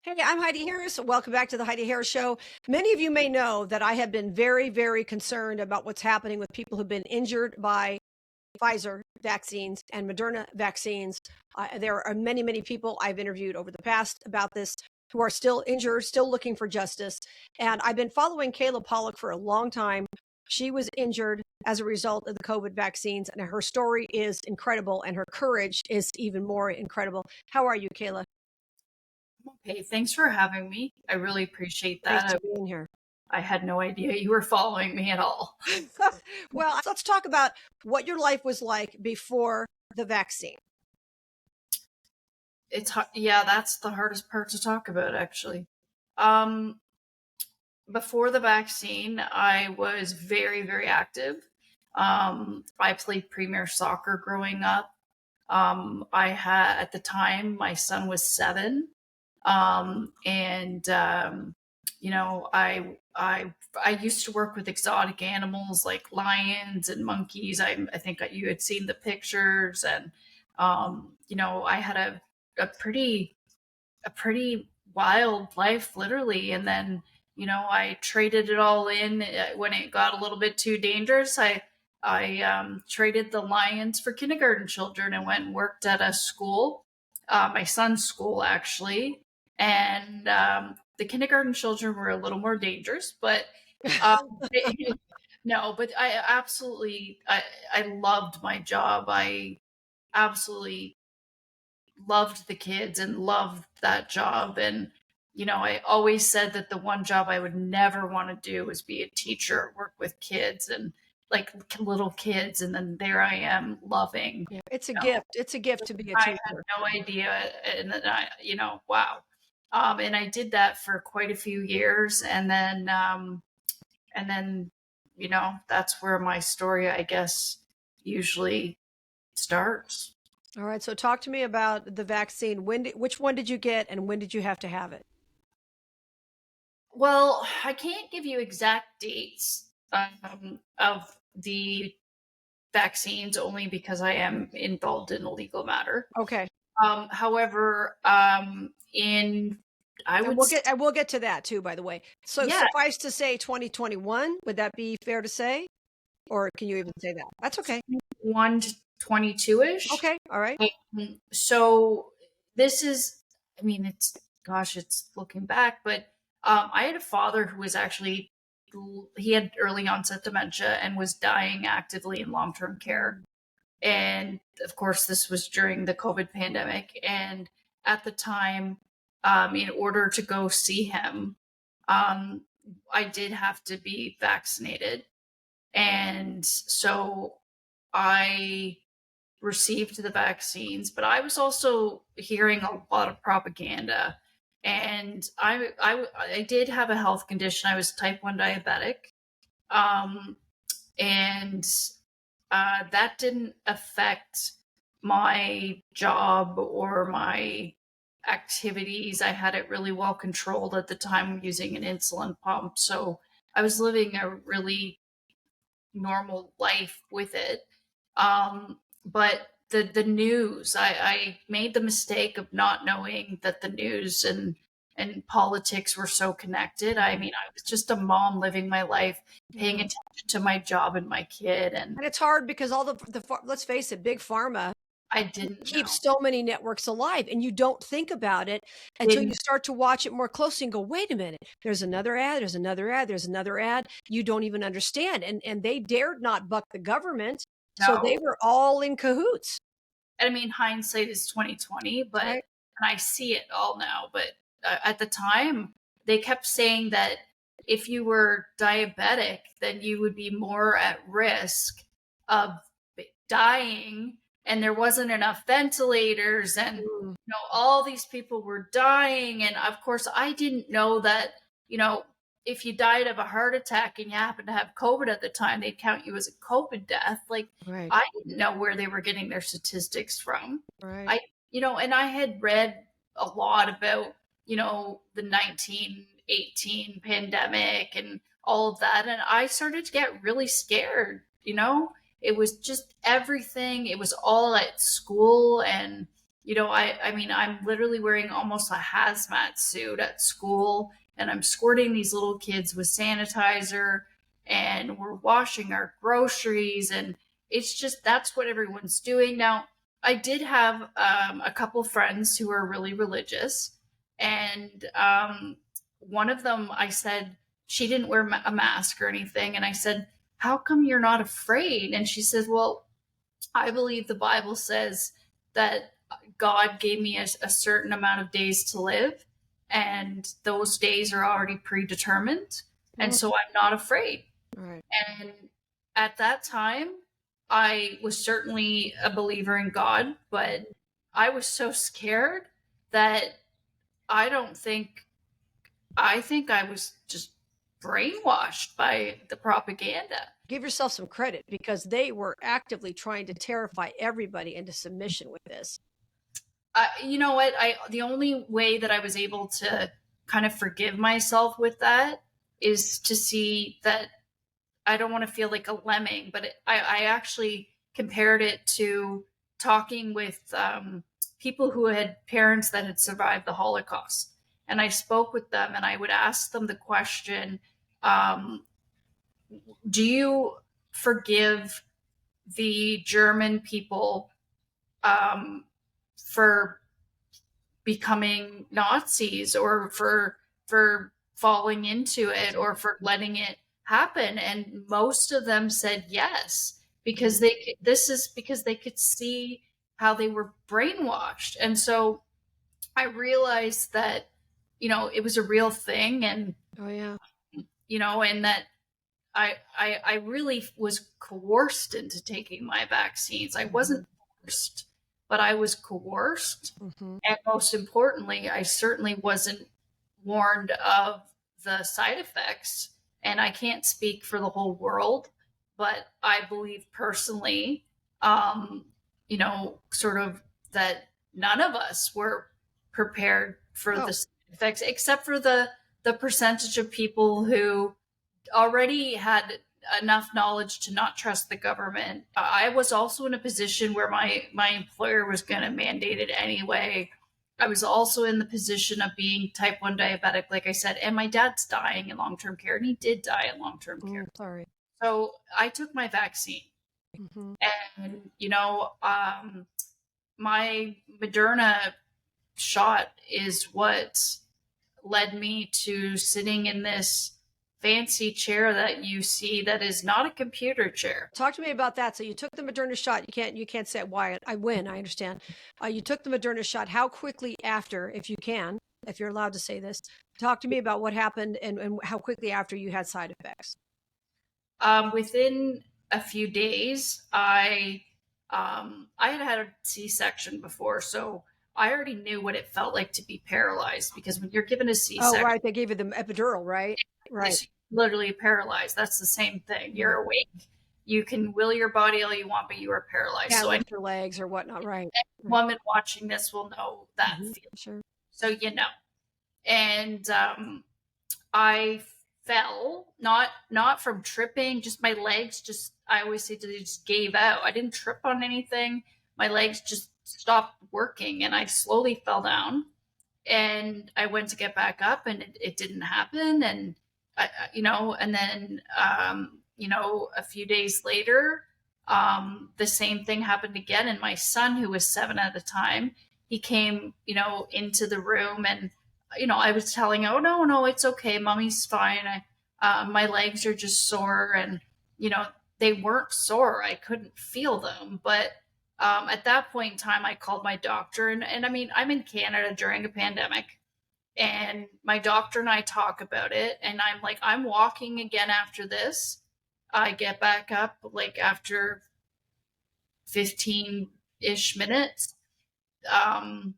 Hey, I'm Heidi Harris. Welcome back to the Heidi Harris Show. Many of you may know that I have been very, very concerned about what's happening with people who've been injured by Pfizer vaccines and Moderna vaccines. There are many, many people I've interviewed over the past about this who are still injured, still looking for justice. And I've been following Kayla Pollock for a long time. She was injured as a result of the COVID vaccines, and her story is incredible, and her courage is even more incredible. How are you, Kayla? Okay, thanks for having me. I really appreciate Thanks that. for being here. I had no idea you were following me at all. Well, let's talk about what your life was like before the vaccine. Yeah, that's the hardest part to talk about, actually. Um, Before the vaccine, I was very, very active. I played premier soccer growing up. I had, at the time, my son was 7. And you know, I used to work with exotic animals like lions and monkeys. I think you had seen the pictures, and you know, I had a pretty a pretty wild life, literally. And then, you know, I traded it all in when it got a little bit too dangerous. I traded the lions for kindergarten children and went and worked at a school, my son's school, actually. And the kindergarten children were a little more dangerous, but um, no, but I loved my job. I absolutely loved the kids and loved that job. And, you know, I always said that the one job I would never want to do was be a teacher, work with kids and like little kids. And then there I am loving, Yeah, it's a you know, gift. It's a gift to be a I had teacher. no idea. And then you know, wow. And I did that for quite a few years. And then, you know, that's where my story, I guess, usually starts. All right. So talk to me about the vaccine. Which one did you get and when did you have to have it? Well, I can't give you exact dates of the vaccines only because I am involved in a legal matter. Okay. However, in I And would we'll get to that too, by the way. So yeah, suffice to say 2021, would that be fair to say? Or can you even say that? That's okay. 1 to 22 ish. Okay. All right. So this is, I mean, it's gosh, it's looking back, but I had a father who was actually he had early onset dementia and was dying actively in long term care. And of course, this was during the COVID pandemic. And at the time, in order to go see him, um, I did have to be vaccinated. And so I received the vaccines, but I was also hearing a lot of propaganda. And I did have a health condition. I was type 1 diabetic. Um, and that didn't affect my job or my activities. I had it really well controlled at the time using an insulin pump. So I was living a really normal life with it. But the news, I made the mistake of not knowing that the news and politics were so connected. I mean, I was just a mom living my life, paying Yeah. attention to my job and my kid, and And it's hard because all let's face it, big pharma I didn't know. keeps so many networks alive and you don't think about it until you Didn't start to watch it more closely and go, wait a minute, there's another ad, there's another ad, there's another ad. You don't even understand. And they dared not buck the government. So they know. were all in cahoots. And I mean, hindsight is 2020, but Right. and I see it all now. But at the time, they kept saying that if you were diabetic, then you would be more at risk of dying, and there wasn't enough ventilators, and Mm. you know all these people were dying. And of course, I didn't know that you know if you died of a heart attack and you happened to have COVID at the time, they'd count you as a COVID death. Like Right. I didn't know where they were getting their statistics from. Right. I, you know, and I had read a lot about, you know, the 1918 pandemic and all of that. And I started to get really scared, you know? It was just everything. It was all at school. And, I mean, I'm literally wearing almost a hazmat suit at school, and I'm squirting these little kids with sanitizer, and we're washing our groceries, and it's just that's what everyone's doing. Now, I did have a couple friends who are really religious, and one of them, I said, she didn't wear a mask or anything, and I said, how come you're not afraid? And she said, well, I believe the Bible says that God gave me a certain amount of days to live, and those days are already predetermined. And so I'm not afraid. Right. And at that time, I was certainly a believer in God, but I was so scared that I think I was just brainwashed by the propaganda. Give yourself some credit, because they were actively trying to terrify everybody into submission with this. You know what? The only way that I was able to kind of forgive myself with that is to see that I don't want to feel like a lemming, but I actually compared it to talking with people who had parents that had survived the Holocaust. And I spoke with them, and I would ask them the question, do you forgive the German people for becoming Nazis, or for falling into it, or for letting it happen? And most of them said yes, because they could see how they were brainwashed. And so I realized that it was a real thing, and Oh yeah. and that I really was coerced into taking my vaccines. I wasn't forced, but I was coerced. Mm-hmm. And most importantly, I certainly wasn't warned of the side effects. And I can't speak for the whole world, but I believe personally, sort of that none of us were prepared for the side effects, except for the percentage of people who already had enough knowledge to not trust the government. I was also in a position where my employer was going to mandate it anyway. I was also in the position of being type 1 diabetic, like I said, and my dad's dying in long-term care, and he did die in long-term care. Sorry. So I took my vaccine. Mm-hmm. And, my Moderna shot is what led me to sitting in this fancy chair that you see that is not a computer chair. Talk to me about that. So you took the Moderna shot. You can't say why. I win. I understand. You took the Moderna shot. How quickly after, if you can, if you're allowed to say this, talk to me about what happened and how quickly after you had side effects. Within a few days, I had a C-section before, so I already knew what it felt like to be paralyzed, because when you're given a C-section, oh right, they gave you the epidural, right? Right. Literally paralyzed. That's the same thing. You're awake. You can will your body all you want, but you are paralyzed. Yeah, so lift your legs or whatnot, right? Any woman watching this will know that feeling. Sure. So and I fell, not from tripping, just my legs I always say they just gave out. I didn't trip on anything. My legs just stopped working, and I slowly fell down, and I went to get back up, and it didn't happen. And and then a few days later, the same thing happened again. And my son, who was 7 at the time, he came into the room, and I was telling him, oh no, it's okay, mommy's fine. My legs are just sore. And they weren't sore, I couldn't feel them. But at that point in time, I called my doctor, and I mean, I'm in Canada during a pandemic, and my doctor and I talk about it, and I'm like, I'm walking again after this. I get back up like after 15-ish minutes. And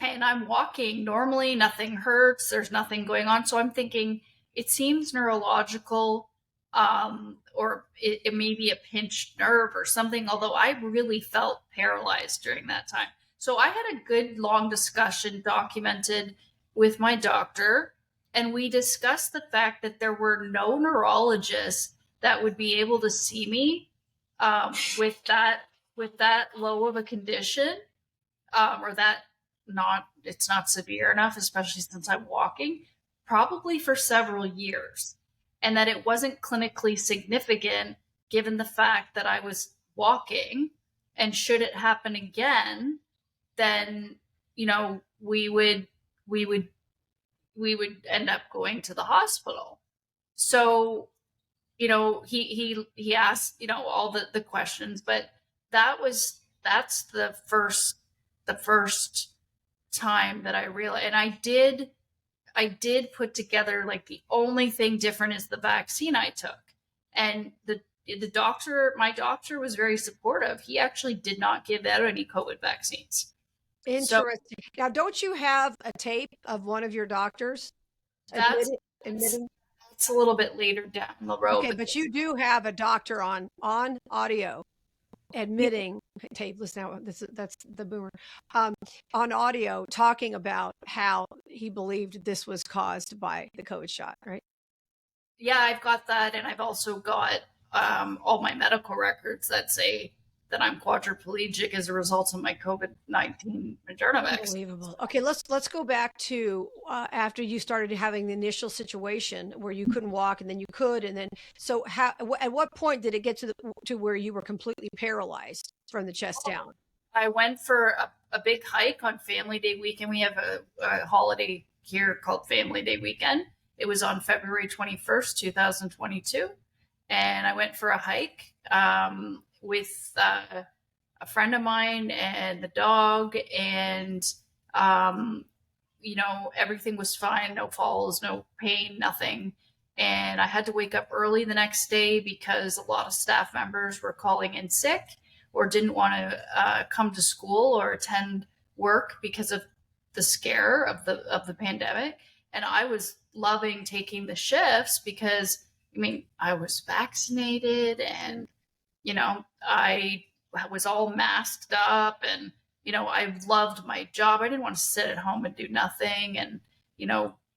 I'm walking normally, nothing hurts, there's nothing going on. So I'm thinking it seems neurological, or it may be a pinched nerve or something, although I really felt paralyzed during that time. So I had a good long discussion documented with my doctor, and we discussed the fact that there were no neurologists that would be able to see me with that low of a condition. or that it's not severe enough, especially since I'm walking, probably for several years. And that it wasn't clinically significant given the fact that I was walking. And should it happen again, then, we would end up going to the hospital. So, he asked, all the questions, but that's the first time that I realized, and I did put together, like, the only thing different is the vaccine I took. And my doctor was very supportive. He actually did not give out any COVID vaccines. So Interesting. Now, don't you have a tape of one of your doctors that's admitting? it's a little bit later down the road. Okay, but you do have a doctor on audio admitting tape. Listen now, that's the boomer. On audio talking about how he believed this was caused by the COVID shot, right? Yeah, I've got that, and I've also got all my medical records that say that I'm quadriplegic as a result of my COVID-19 Moderna vaccine. Unbelievable. Okay, let's go back to after you started having the initial situation where you couldn't walk, and then you could, and then so at what point did it get to where you were completely paralyzed from the chest down? I went for a big hike on Family Day weekend. We have a holiday here called Family Day weekend. It was on February 21st, 2022. And I went for a hike with a friend of mine and the dog. And, everything was fine. No falls, no pain, nothing. And I had to wake up early the next day because a lot of staff members were calling in sick or didn't want to come to school or attend work because of the scare of the pandemic. And I was loving taking the shifts because, I was vaccinated and, I was all masked up and, I loved my job. I didn't want to sit at home and do nothing and,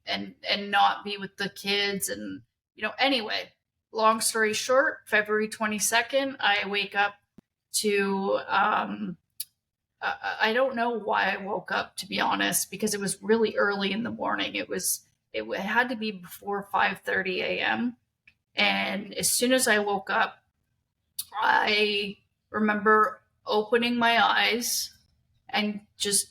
and not be with the kids. And, anyway, long story short, February 22nd, I wake up to, I don't know why I woke up, to be honest, because it was really early in the morning. It had to be before 5:30 a.m. And as soon as I woke up, I remember opening my eyes and just,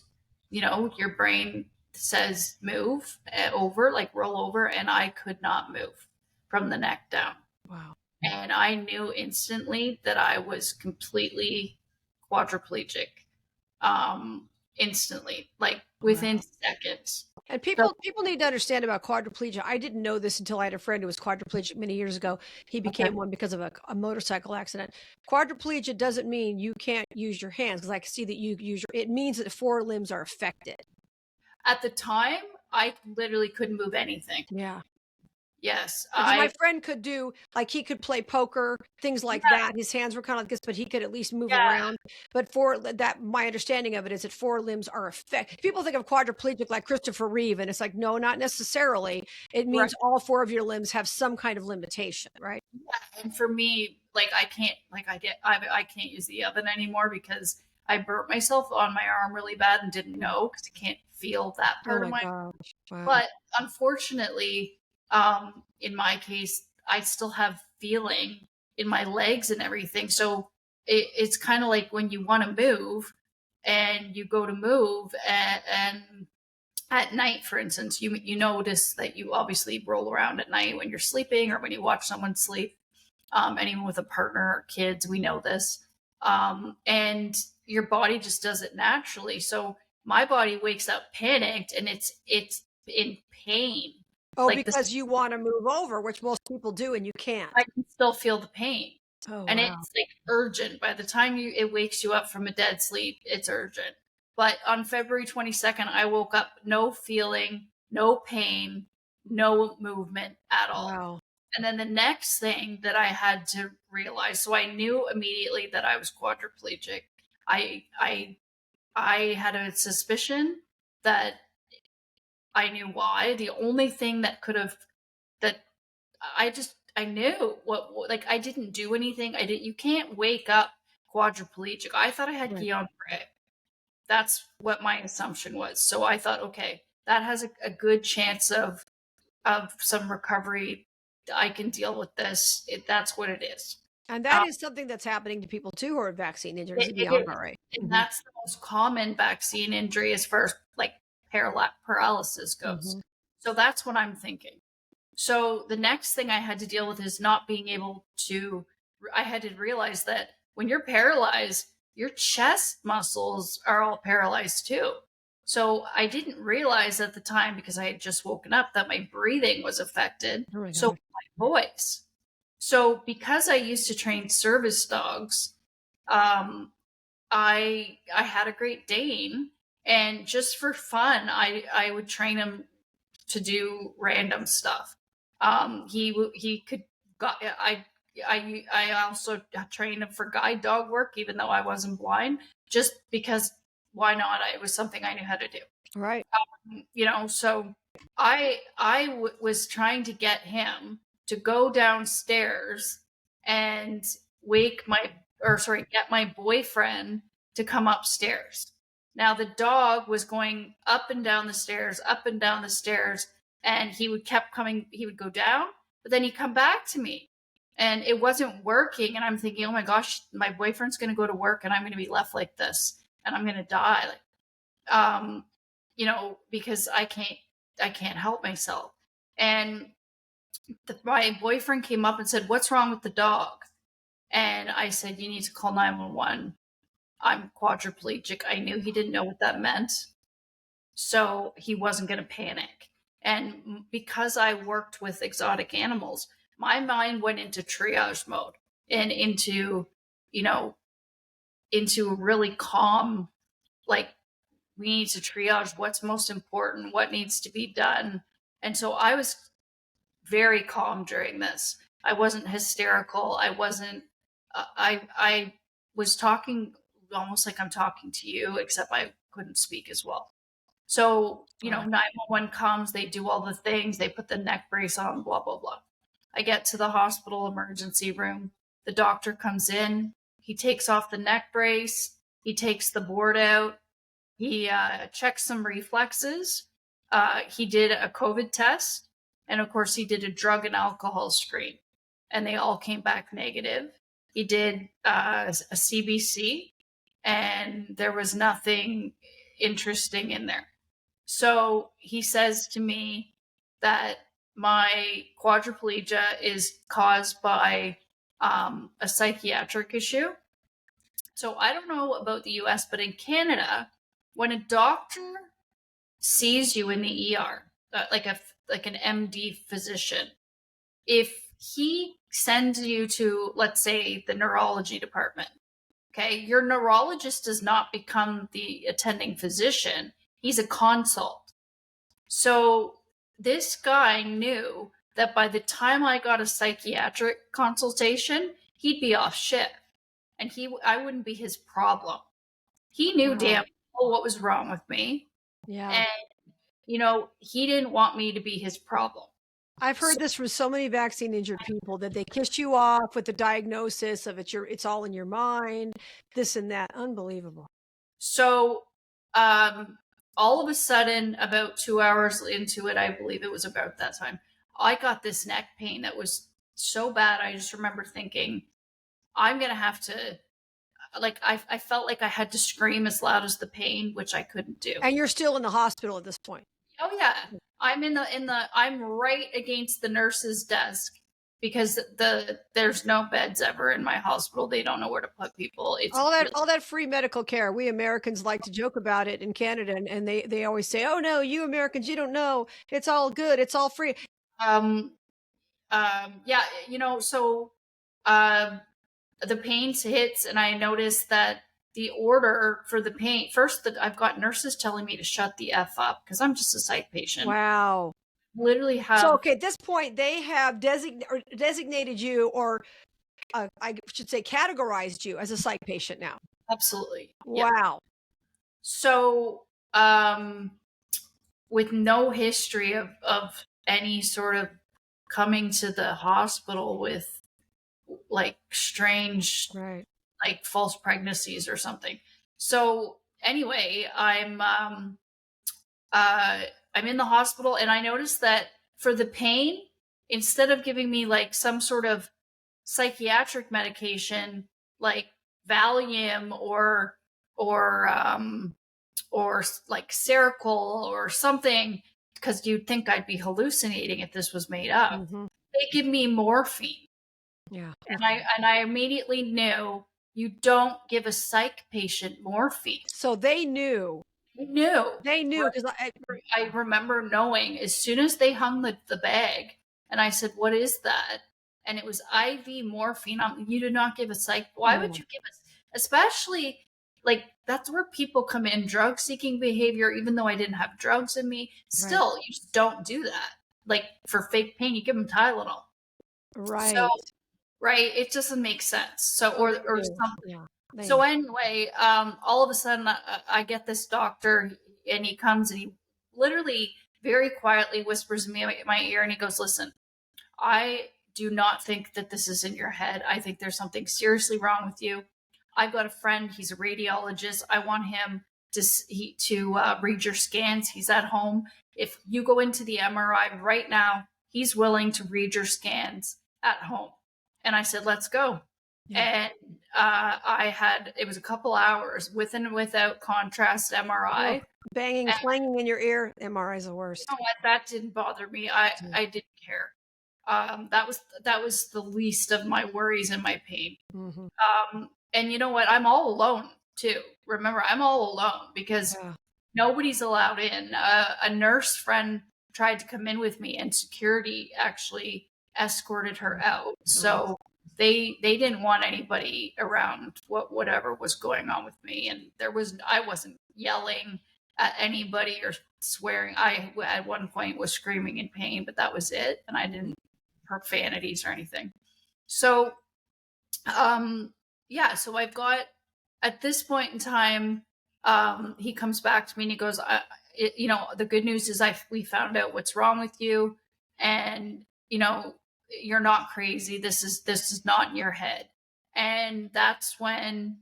your brain says move over, like roll over. And I could not move from the neck down. Wow. And I knew instantly that I was completely quadriplegic. Instantly, like within seconds. And people need to understand about quadriplegia. I didn't know this until I had a friend who was quadriplegic many years ago. He became one because of a motorcycle accident. Quadriplegia doesn't mean you can't use your hands, because I can see that you use it means that 4 limbs are affected. At the time, I literally couldn't move anything. Yeah. Yes. My friend could do, like, he could play poker, things like that. His hands were kind of like this, but he could at least move around. But for that, my understanding of it is that 4 limbs are affected. People think of quadriplegic like Christopher Reeve, and it's like, no, not necessarily. It means all 4 of your limbs have some kind of limitation, right? Yeah. And for me, like, I can't use the oven anymore because I burnt myself on my arm really bad and didn't know because I can't feel that part of my arm. Wow. But unfortunately, in my case, I still have feeling in my legs and everything. So it's kind of like when you want to move and you go to move and at night, for instance, you notice that you obviously roll around at night when you're sleeping or when you watch someone sleep. Anyone with a partner or kids, we know this. And your body just does it naturally. So my body wakes up panicked and it's in pain. Oh, like because you want to move over, which most people do, and you can't. I can still feel the pain. And it's like urgent. By the time it wakes you up from a dead sleep, it's urgent. But on February 22nd, I woke up, no feeling, no pain, no movement at all. Wow. And then the next thing that I had to realize, so I knew immediately that I was quadriplegic. I had a suspicion that I knew why. The only thing that I knew what, like, I didn't do anything. You can't wake up quadriplegic. I thought I had Guillain-Barré. That's what my assumption was. So I thought, okay, that has a good chance of some recovery. I can deal with this. That's what it is. And that is something that's happening to people too who are vaccine injured, is the It is. Guillain-Barré. And that's the most common vaccine injury as far as like paralysis goes. Mhm. So that's what I'm thinking. So the next thing I had to deal with is not being able to, I had to realize that when you're paralyzed, your chest muscles are all paralyzed too. So I didn't realize at the time, because I had just woken up, that my breathing was affected. Oh my So God. my voice. So because I used to train service dogs, um, I had a Great Dane, and just for fun, I would train him to do random stuff. He could got I also trained him for guide dog work, even though I wasn't blind, just because why not? It was something I knew how to do. Right. So was trying to get him to go downstairs and get my boyfriend to come upstairs. Now the dog was going up and down the stairs, up and down the stairs, and he would go down, but then he'd come back to me. And it wasn't working, and I'm thinking, oh my gosh, my boyfriend's going to go to work and I'm going to be left like this and I'm going to die. Because I can't help myself. And my boyfriend came up and said, "What's wrong with the dog?" And I said, "You need to call 911. I'm quadriplegic." I knew he didn't know what that meant, so he wasn't going to panic. And because I worked with exotic animals, my mind went into triage mode and into really calm, like, we need to triage what's most important, what needs to be done. And so I was very calm during this. I wasn't hysterical. I wasn't, I was talking almost like I'm talking to you, except I couldn't speak as well. So, 911 comes, they do all the things, they put the neck brace on, blah, blah, blah. I get to the hospital emergency room. The doctor comes in. He takes off the neck brace. He takes the board out. He checked some reflexes. He did a COVID test. And of course, he did a drug and alcohol screen. And they all came back negative. He did a CBC. And there was nothing interesting in there. So he says to me that my quadriplegia is caused by a psychiatric issue. So I don't know about the US, but in Canada, when a doctor sees you in the ER, like an MD physician, if he sends you to, let's say, the neurology department, okay, your neurologist does not become the attending physician. He's a consult. So this guy knew that by the time I got a psychiatric consultation, he'd be off shift, and I wouldn't be his problem. He knew damn well what was wrong with me. Yeah. And, he didn't want me to be his problem. I've heard this from so many vaccine injured people, that they kiss you off with the diagnosis of it's all in your mind, this and that. Unbelievable. So, all of a sudden, about 2 hours into it, I believe it was about that time, I got this neck pain that was so bad. I just remember thinking, I'm going to have to, I felt like I had to scream as loud as the pain, which I couldn't do. And you're still in the hospital at this point. Oh yeah. I'm right against the nurse's desk, because there's no beds ever in my hospital. They don't know where to put people. It's all that free medical care. We Americans like to joke about it in Canada, and they always say, "Oh no, you Americans, you don't know. It's all good. It's all free." Yeah, so the pain hits, and I noticed that the order for the pain, first, that I've got nurses telling me to shut the F up because I'm just a psych patient. Wow. Literally have. So, okay, at this point, they have designated you, or I should say categorized you as a psych patient now. Absolutely. Wow. Yeah. So, with no history of any sort of coming to the hospital with like strange, right, like false pregnancies or something. So anyway, I'm in the hospital, and I noticed that for the pain, instead of giving me like some sort of psychiatric medication like Valium or or like Seroquel or something, because you'd think I'd be hallucinating if this was made up. Mm-hmm. They give me morphine, Yeah. and I immediately knew you don't give a psych patient morphine. So they knew. No, They knew because I remember knowing as soon as they hung the bag, and I said, "What is that?" And it was IV morphine. You do not give a psych. Why would no. you give us, especially like that's where people come in, drug seeking behavior. Even though I didn't have drugs in me, Right. still you just don't do that. Like for fake pain, you give them Tylenol. So Right. right, it doesn't make sense. So So they or knew. something. Yeah. So anyway, all of a sudden I get this doctor, and he comes and he literally very quietly whispers in my ear, and he goes, "Listen, I do not think that this is in your head. I think there's something seriously wrong with you. I've got a friend. He's a radiologist. I want him to read your scans. He's at home. If you go into the MRI right now, he's willing to read your scans at home." And I said, "Let's go." Yeah. And it was a couple hours with and without contrast MRI. Banging, And clanging in your ear. MRI is the you worst. know what? That didn't bother me. I didn't care. That was the least of my worries and my pain. Mm-hmm. And you know what? I'm all alone too. Remember, I'm all alone because Yeah. nobody's allowed in. A nurse friend tried to come in with me, and security actually escorted her out. So they didn't want anybody around whatever was going on with me. And I wasn't yelling at anybody or swearing. I at one point was screaming in pain, but that was it. And I didn't profanities or anything. So yeah, so I've got at this point in time, he comes back to me and he goes, the good news is we found out what's wrong with you, and you're not crazy. This is not in your head. And that's when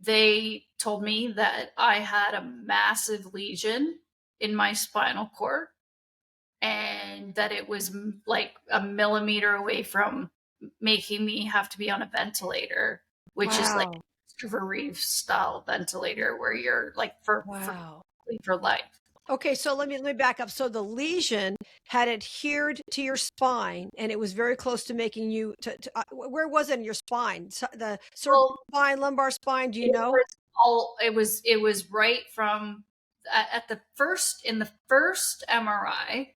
they told me that I had a massive lesion in my spinal cord, and that it was like a millimeter away from making me have to be on a ventilator, which is like Wow. Christopher Reeve style ventilator where you're like for life. Okay, so let me back up. So the lesion had adhered to your spine, and it was very close to making you. Where was it in your spine? The cervical spine, lumbar spine. Do you know? It was right from at the first in the first MRI.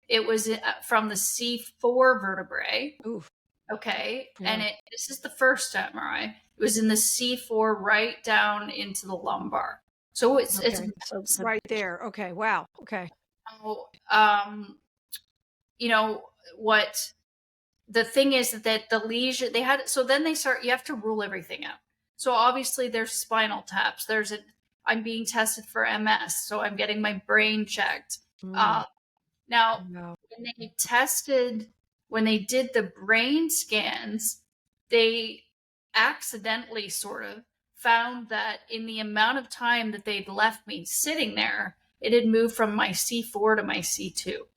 It was from the C4 vertebrae. Oof. Okay. Yeah. And this is the first MRI. It was in the C4 right down into the lumbar. So it's right there. Okay. Wow. Okay. You know what the thing is that the lesion they had, so then you have to rule everything out. So obviously there's spinal taps. I'm being tested for MS, so I'm getting my brain checked. Now, when they did the brain scans, they accidentally sort of found that in the amount of time that they'd left me sitting there, it had moved from my C4 to my C2.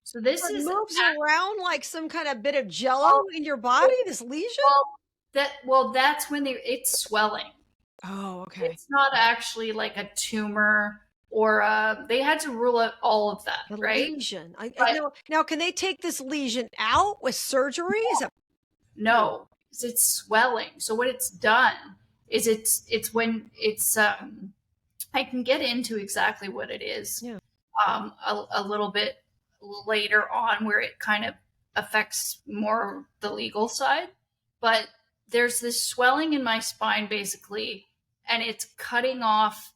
So this moves around like some kind of bit of jello in your body, this lesion? That's when it's swelling. Oh, okay. It's not actually like a tumor. Or they had to rule out all of that, the right? Lesion. Now, can they take this lesion out with surgery? No, it's swelling. So what it's done is it's when it's I can get into exactly what it is a little bit later on, where it kind of affects more the legal side. But there's this swelling in my spine basically, and it's cutting off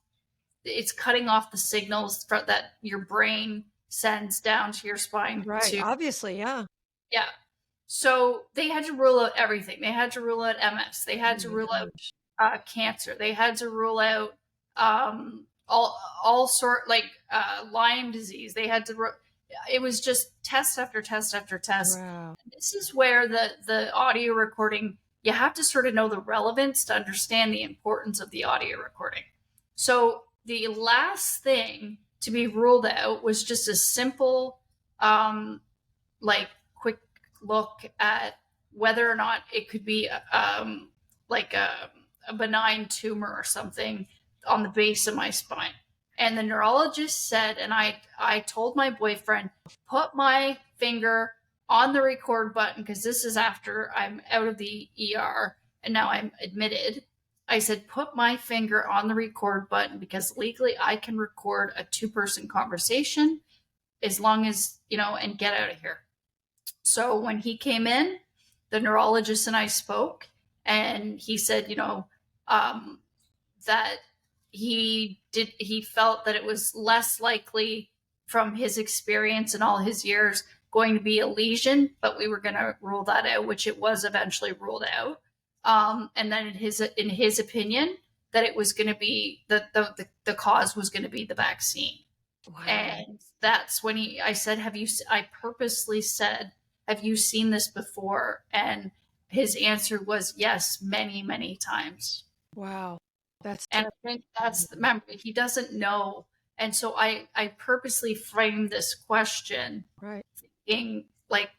the signals that your brain sends down to your spine. Right. Obviously, yeah. Yeah. So they had to rule out everything. They had to rule out MS. They had to rule out cancer. They had to rule out all sort like Lyme disease. They had to. It was just test after test after test. Wow. This is where the audio recording. You have to sort of know the relevance to understand the importance of the audio recording. So the last thing to be ruled out was just a simple, like quick look at whether or not it could be like a benign tumor or something on the base of my spine. And the neurologist said, and I told my boyfriend, put my finger on the record button, because this is after I'm out of the ER and now I'm admitted. I said, put my finger on the record button, because legally I can record a 2-person conversation as long as, and get out of here. So when he came in, the neurologist and I spoke, and he said, that he felt that it was less likely from his experience and all his years going to be a lesion, but we were going to rule that out, which it was eventually ruled out. And then in his opinion, that it was going to be the cause was going to be the vaccine. Wow. And that's when I purposely said, have you seen this before? And his answer was yes, many, many times. Wow. And I think remember, he doesn't know. And so I purposely framed this question, right, thinking like,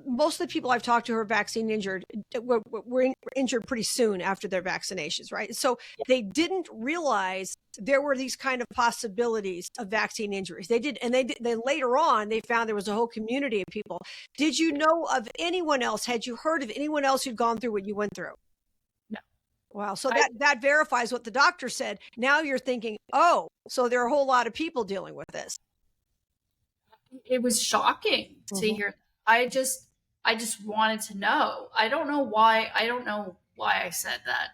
most of the people I've talked to who are vaccine injured were injured pretty soon after their vaccinations, right? So they didn't realize there were these kind of possibilities of vaccine injuries. They did, and then later on they found there was a whole community of people. Did you know of anyone else? Had you heard of anyone else who'd gone through what you went through? No. Wow. So that verifies what the doctor said. Now you're thinking, oh, so there are a whhole lot of people dealing with this. It was shocking to hear. I just wanted to know. I don't know why I said that.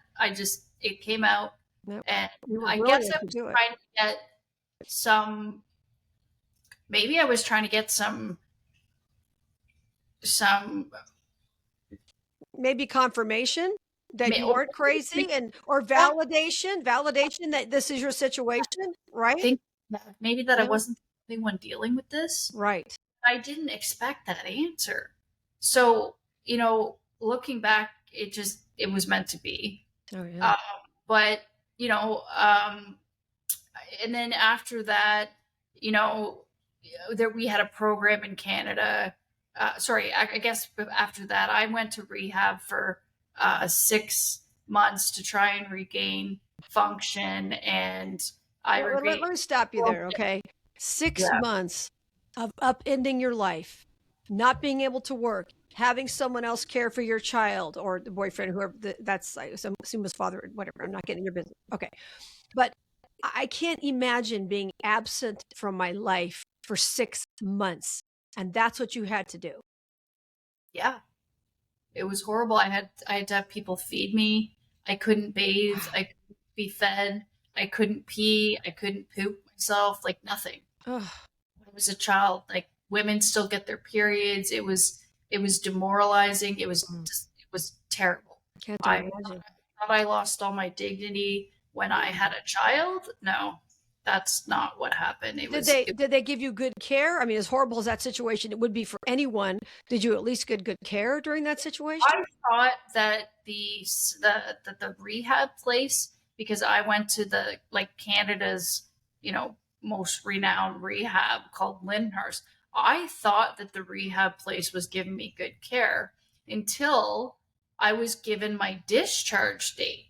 It came out. Yep. And I guess I was trying to get some, maybe I was trying to get some maybe confirmation that you weren't crazy, or validation that this is your situation, right? I think maybe that I wasn't the only one dealing with this. Right. I didn't expect that answer. So, looking back, it was meant to be. Oh, yeah. But, and then after that, we had a program in Canada. I guess after that, I went to rehab for 6 months to try and regain function. And let me stop you there, okay? 6 months of upending your life, not being able to work, having someone else care for your child or the boyfriend, whoever that's, I assume his father, whatever. I'm not getting your business. Okay. But I can't imagine being absent from my life for 6 months. And that's what you had to do. Yeah. It was horrible. I had to have people feed me. I couldn't bathe. I couldn't be fed. I couldn't pee. I couldn't poop myself, like nothing. When I was a child, like women still get their periods. It was demoralizing. It was terrible. I thought I lost all my dignity when I had a child. No, that's not what happened. Did they give you good care? I mean, as horrible as that situation it would be for anyone, did you at least get good care during that situation? I thought that the rehab place, because I went to the Canada's, most renowned rehab called Lyndhurst. I thought that the rehab place was giving me good care until I was given my discharge date.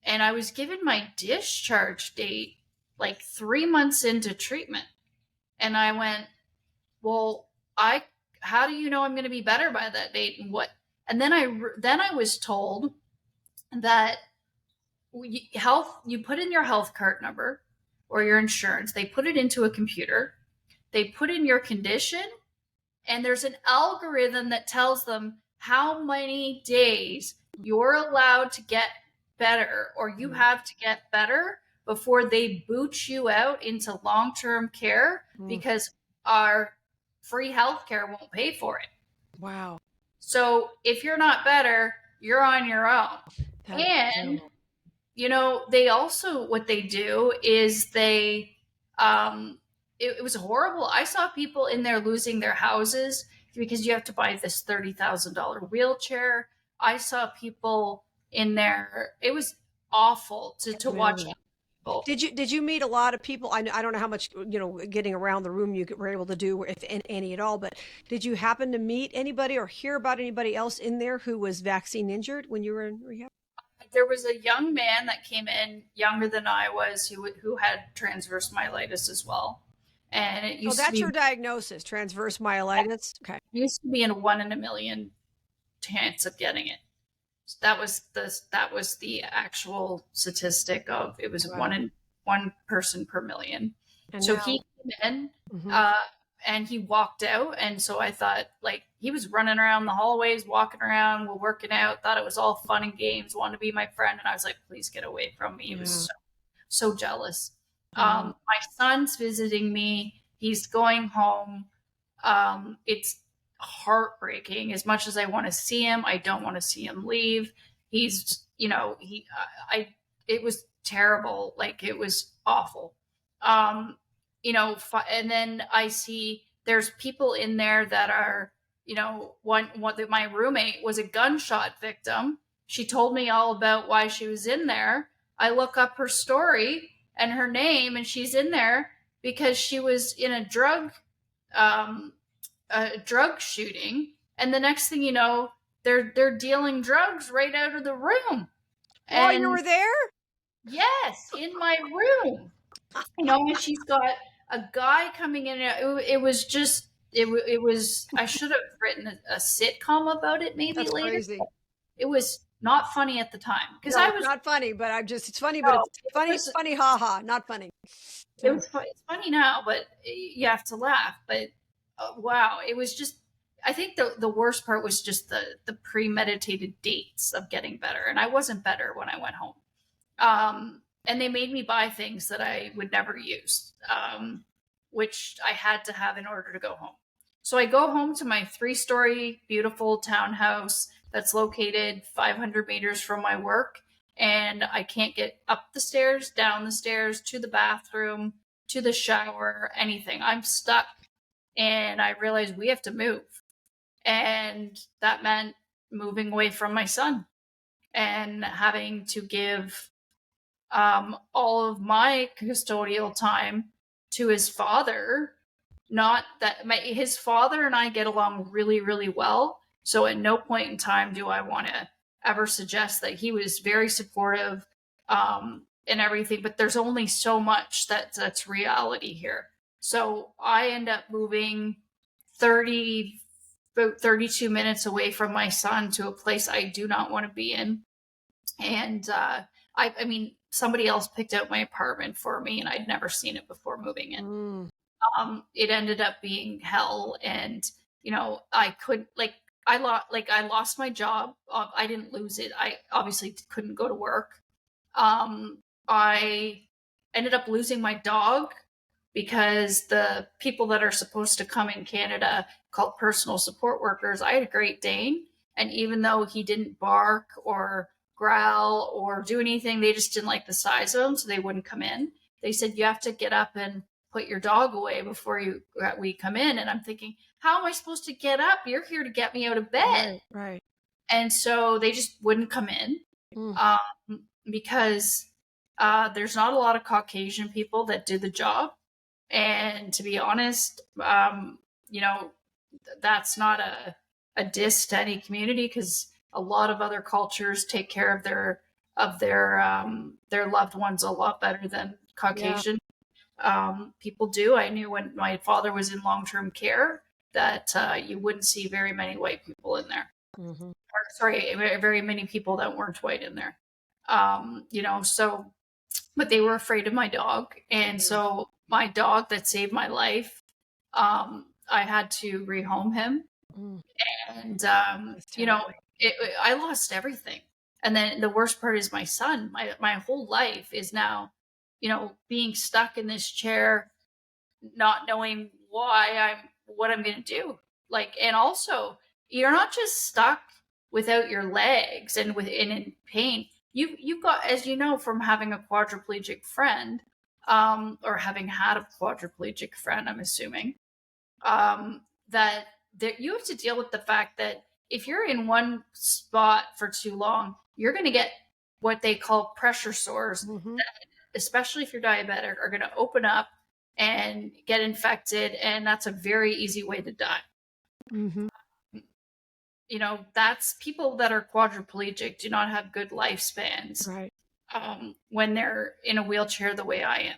And I was given my discharge date 3 months into treatment. And I went, well, how do you know I'm going to be better by that date? And what? And then I was told that you put in your health card number or your insurance. They put it into a computer. They put in your condition, and there's an algorithm that tells them how many days you're allowed to get better, or you have to get better before they boot you out into long-term care, because our free healthcare won't pay for it. Wow. So if you're not better, you're on your own. And they also, what they do is they, it was horrible. I saw people in there losing their houses because you have to buy this $30,000 wheelchair. I saw people in there. It was awful to watch people. Did you meet a lot of people? I don't know how much, getting around the room you were able to do, if any at all, but did you happen to meet anybody or hear about anybody else in there who was vaccine injured when you were in rehab? There was a young man that came in younger than I was who had transverse myelitis as well. And it Oh, used to that's be your diagnosis, transverse myelitis. Okay. used to be in a 1 in a million chance of getting it. So that was the actual statistic of it was Wow. one person per million. And So now, he came in, mhm. and he walked out, and so I thought, like, he was running around the hallways, walking around, we're working out, thought it was all fun and games, wanted to be my friend, and I was like, please get away from me. He was Yeah. so jealous. Wow. My son's visiting me. He's going home. It's heartbreaking. As much as I want to see him, I don't want to see him leave. He's, it was terrible. Like, it was awful. And then I see there's people in there that are, my roommate was a gunshot victim. She told me all about why she was in there. I look up her story and her name, and she's in there because she was in um, a drug shooting, and the next thing you know, they're dealing drugs right out of the room. While you And were there? yes, in my room, and she's got a guy coming in. It was just it was. I should have written a sitcom about it maybe That's later. crazy. It was not funny at the time because No, I it's was not funny, but it's funny, but no, it's funny. It's funny, haha, not funny. Yeah. it's funny now, but you have to laugh. But wow, it was just. I think the worst part was just the premeditated dates of getting better, and I wasn't better when I went home. And they made me buy things that I would never use, which I had to have in order to go home. So I go home to my 3-story beautiful townhouse that's located 500 meters from my work, and I can't get up the stairs, down the stairs, to the bathroom, to the shower, anything. I'm stuck, and I realized we have to move. And that meant moving away from my son and having to give all of my custodial time to his father. Not that his father and I get along really, really well. So at no point in time do I want to ever suggest that he was very supportive and everything. But there's only so much that's reality here. So I end up moving 32 minutes away from my son to a place I do not want to be in. And I mean, somebody else picked out my apartment for me, and I'd never seen it before moving in. Mm. It ended up being hell, and I could I lost my job. I didn't lose it. I obviously couldn't go to work. I ended up losing my dog because the people that are supposed to come in Canada, called personal support workers, I had a Great Dane, and even though he didn't bark or growl or do anything, they just didn't like the size of him, so they wouldn't come in. They said, you have to get up and put your dog away before we come in. And I'm thinking, how am I supposed to get up? You're here to get me out of bed. Right. And so they just wouldn't come in. Mm. Because there's not a lot of Caucasian people that do the job. And to be honest, that's not a diss to any community, because a lot of other cultures take care of their loved ones a lot better than Caucasian people do. I knew when my father was in long-term care that you wouldn't see very many white people in there. Mm-hmm. Or, sorry, very many people that weren't white in there. So, but they were afraid of my dog. And so my dog that saved my life, I had to rehome him. Mm. And, I lost everything. And then the worst part is my son. My whole life is now, being stuck in this chair, not knowing what I'm going to do. And also, you're not just stuck without your legs and in pain. You've got, as you know, from having a quadriplegic friend, or having had a quadriplegic friend, I'm assuming, that you have to deal with the fact that if you're in one spot for too long, you're going to get what they call pressure sores. Mm-hmm. especially if you're diabetic, are going to open up and get infected, and that's a very easy way to die. Mm-hmm. You know, that's people that are quadriplegic do not have good lifespans. Right. When they're in a wheelchair the way I am.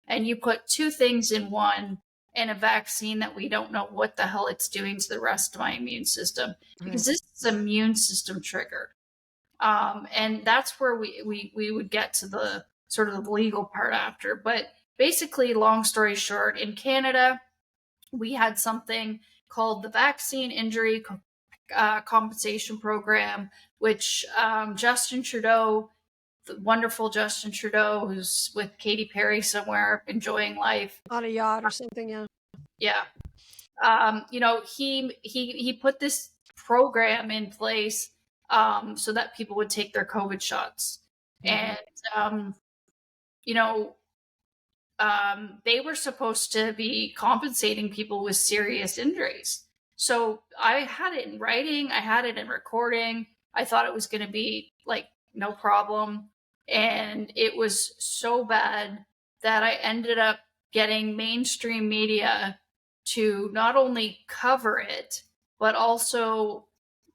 And you put two things in one, and a vaccine that we don't know what the hell it's doing to the rest of my immune system, because Right. this is immune system triggered. And that's where we would get to the sort of the legal part after. But basically, long story short, in Canada, we had something called the Vaccine Injury Compensation Program, which Justin Trudeau, the wonderful Justin Trudeau, who's with Katy Perry somewhere enjoying life. On a yacht or something, yeah. Yeah. You know, he put this program in place so that people would take their COVID shots. Mm-hmm. And, you know, they were supposed to be compensating people with serious injuries. So I had it in writing, I had it in recording. I thought it was going to be like no problem. And it was so bad that I ended up getting mainstream media to not only cover it, but also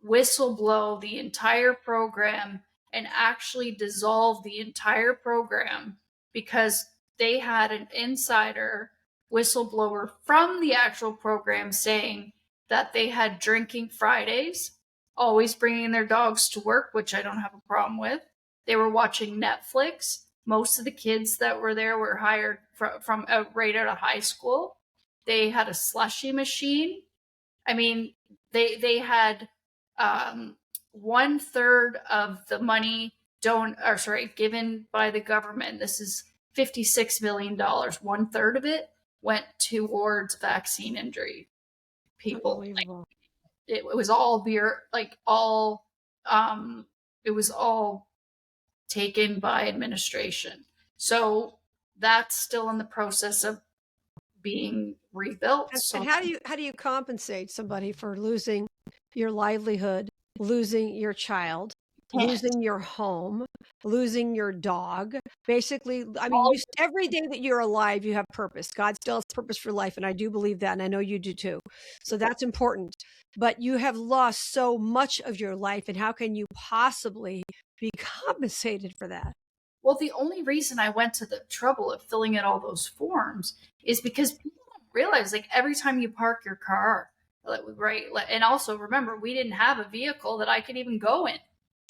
whistleblow the entire program and actually dissolve the entire program, because they had an insider whistleblower from the actual program saying that they had drinking Fridays, always bringing their dogs to work, which I don't have a problem with. They were watching Netflix. Most of the kids that were there were hired from right out of high school. They had a slushy machine. I mean, they had 1/3 of the money given by the government. This is $56 million. 1/3 of it went towards vaccine injury people. Unbelievable. It was all it was all taken by administration. So that's still in the process of being rebuilt. So And how do you compensate somebody for losing your livelihood, losing your child, can't. losing your home, losing your dog? Basically, I mean, All- every day that you're alive, you have purpose. God still has purpose for life, and I do believe that, and I know you do too. So that's important. But you have lost so much of your life, and how can you possibly be compensated for that? Well, the only reason I went to the trouble of filling out all those forms is because people don't realize, like, every time you park your car, right? And also remember, we didn't have a vehicle that I could even go in.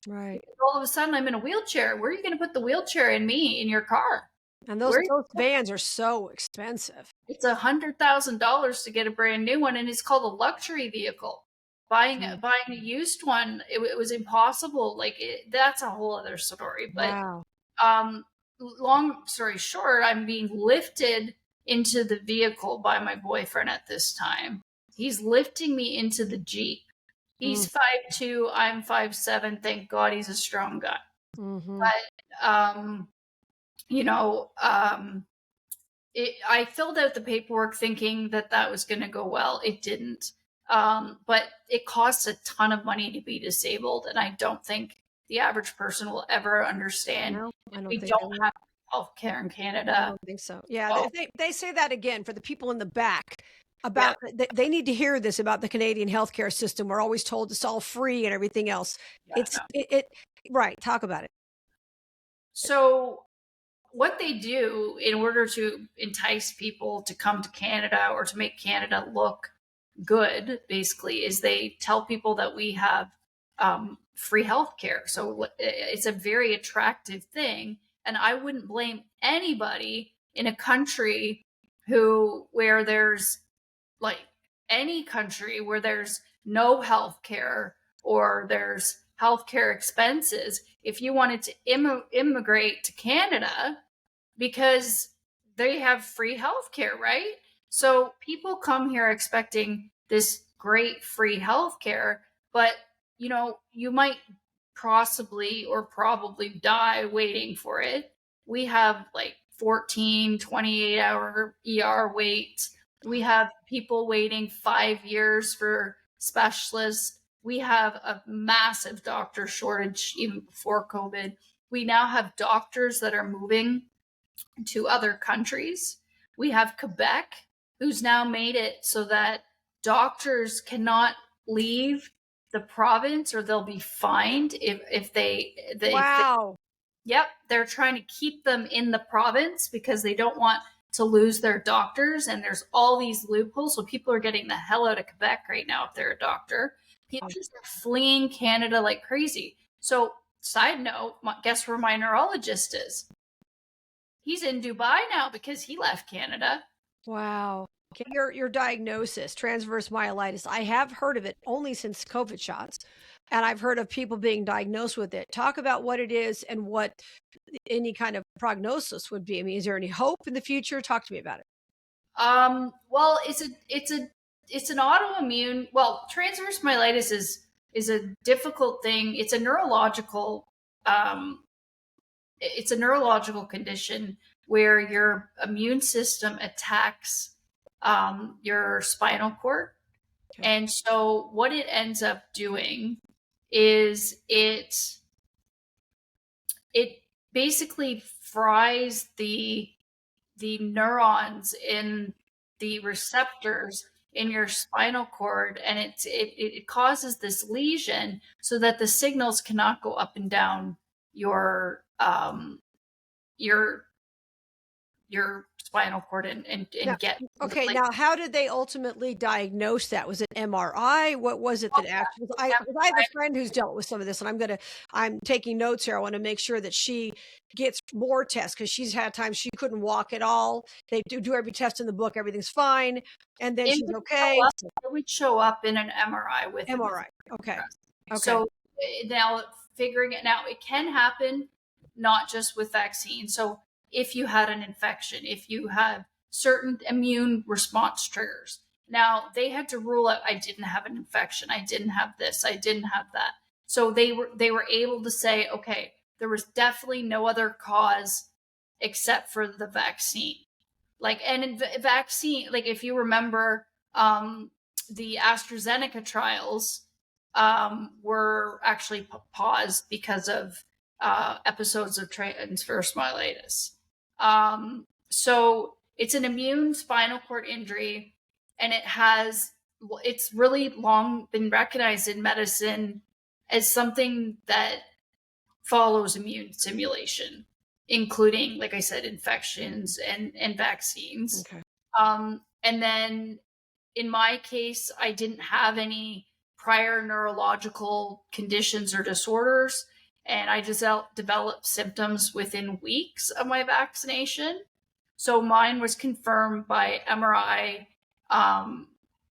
Right. All of a sudden, I'm in a wheelchair. Where are you going to put the wheelchair in me in your car? And those vans are so expensive. It's $100,000 to get a brand new one, and it's called a luxury vehicle. Buying a used one, it was impossible. Like that's a whole other story. But Wow. Long story short, I'm being lifted into the vehicle by my boyfriend at this time. He's lifting me into the Jeep. He's 5'2", I'm 5'7". Thank God he's a strong guy. Mm-hmm. But you know, I filled out the paperwork thinking that was going to go well. It didn't. But it costs a ton of money to be disabled, and I don't think the average person will ever understand. No, I don't We think don't have health care in Canada. I don't think so. Yeah, they say that again for the people in the back about they need to hear this about the Canadian healthcare system. We're always told it's all free and everything else. Right. Talk about it. So what they do in order to entice people to come to Canada or to make Canada look good, basically, is they tell people that we have free healthcare. So it's a very attractive thing, and I wouldn't blame anybody in a country where there's like any country where there's no healthcare or there's healthcare expenses if you wanted to immigrate to Canada because they have free healthcare, right? So people come here expecting this great free healthcare, but you know, you might possibly or probably die waiting for it. We have like 14, 28-hour ER waits. We have people waiting 5 years for specialists. We have a massive doctor shortage even before COVID. We now have doctors that are moving to other countries. We have Quebec, who's now made it so that doctors cannot leave the province or they'll be fined if Wow. yep, they're trying to keep them in the province because they don't want to lose their doctors. And there's all these loopholes. So people are getting the hell out of Quebec right now if they're a doctor. People just are fleeing Canada like crazy. So, side note, guess where my neurologist is? He's in Dubai now because he left Canada. Wow. Okay, your diagnosis, transverse myelitis. I have heard of it only since COVID shots, and I've heard of people being diagnosed with it. Talk about what it is and what any kind of prognosis would be. I mean, is there any hope in the future? Talk to me about it. Well, it's an autoimmune. Well, transverse myelitis is a difficult thing. It's a neurological condition where your immune system attacks your spinal cord. Okay. And so what it ends up doing is it basically fries the neurons in the receptors in your spinal cord, and it causes this lesion so that the signals cannot go up and down your spinal cord and now, get okay. Now, how did they ultimately diagnose that? Was it MRI? What was it that actually? I have a friend who's dealt with some of this, and I'm taking notes here. I want to make sure that she gets more tests because she's had times she couldn't walk at all. They do every test in the book, everything's fine, and then she's okay. It would show up in an MRI with MRI. Okay. So now figuring it now, it can happen not just with vaccines. So if you had an infection, if you have certain immune response triggers. Now, they had to rule out, I didn't have an infection, I didn't have this, I didn't have that. So they were able to say, okay, there was definitely no other cause except for the vaccine. Like, and in vaccine, like if you remember, the AstraZeneca trials were actually paused because of episodes of transverse myelitis. So it's an immune spinal cord injury, and it's really long been recognized in medicine as something that follows immune stimulation, including, like I said, infections and vaccines. Okay. And then in my case, I didn't have any prior neurological conditions or disorders. And I just developed symptoms within weeks of my vaccination. So mine was confirmed by MRI,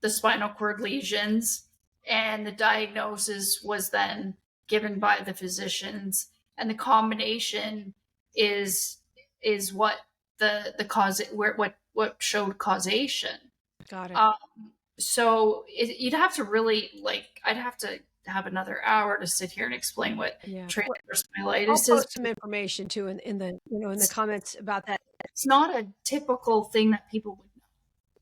the spinal cord lesions, and the diagnosis was then given by the physicians. And the combination is what the cause, what showed causation. Got it. So you'd have to really I'd have to have another hour to sit here and explain what transverse myelitis is. I'll post some information too in the comments about that. It's not a typical thing that people would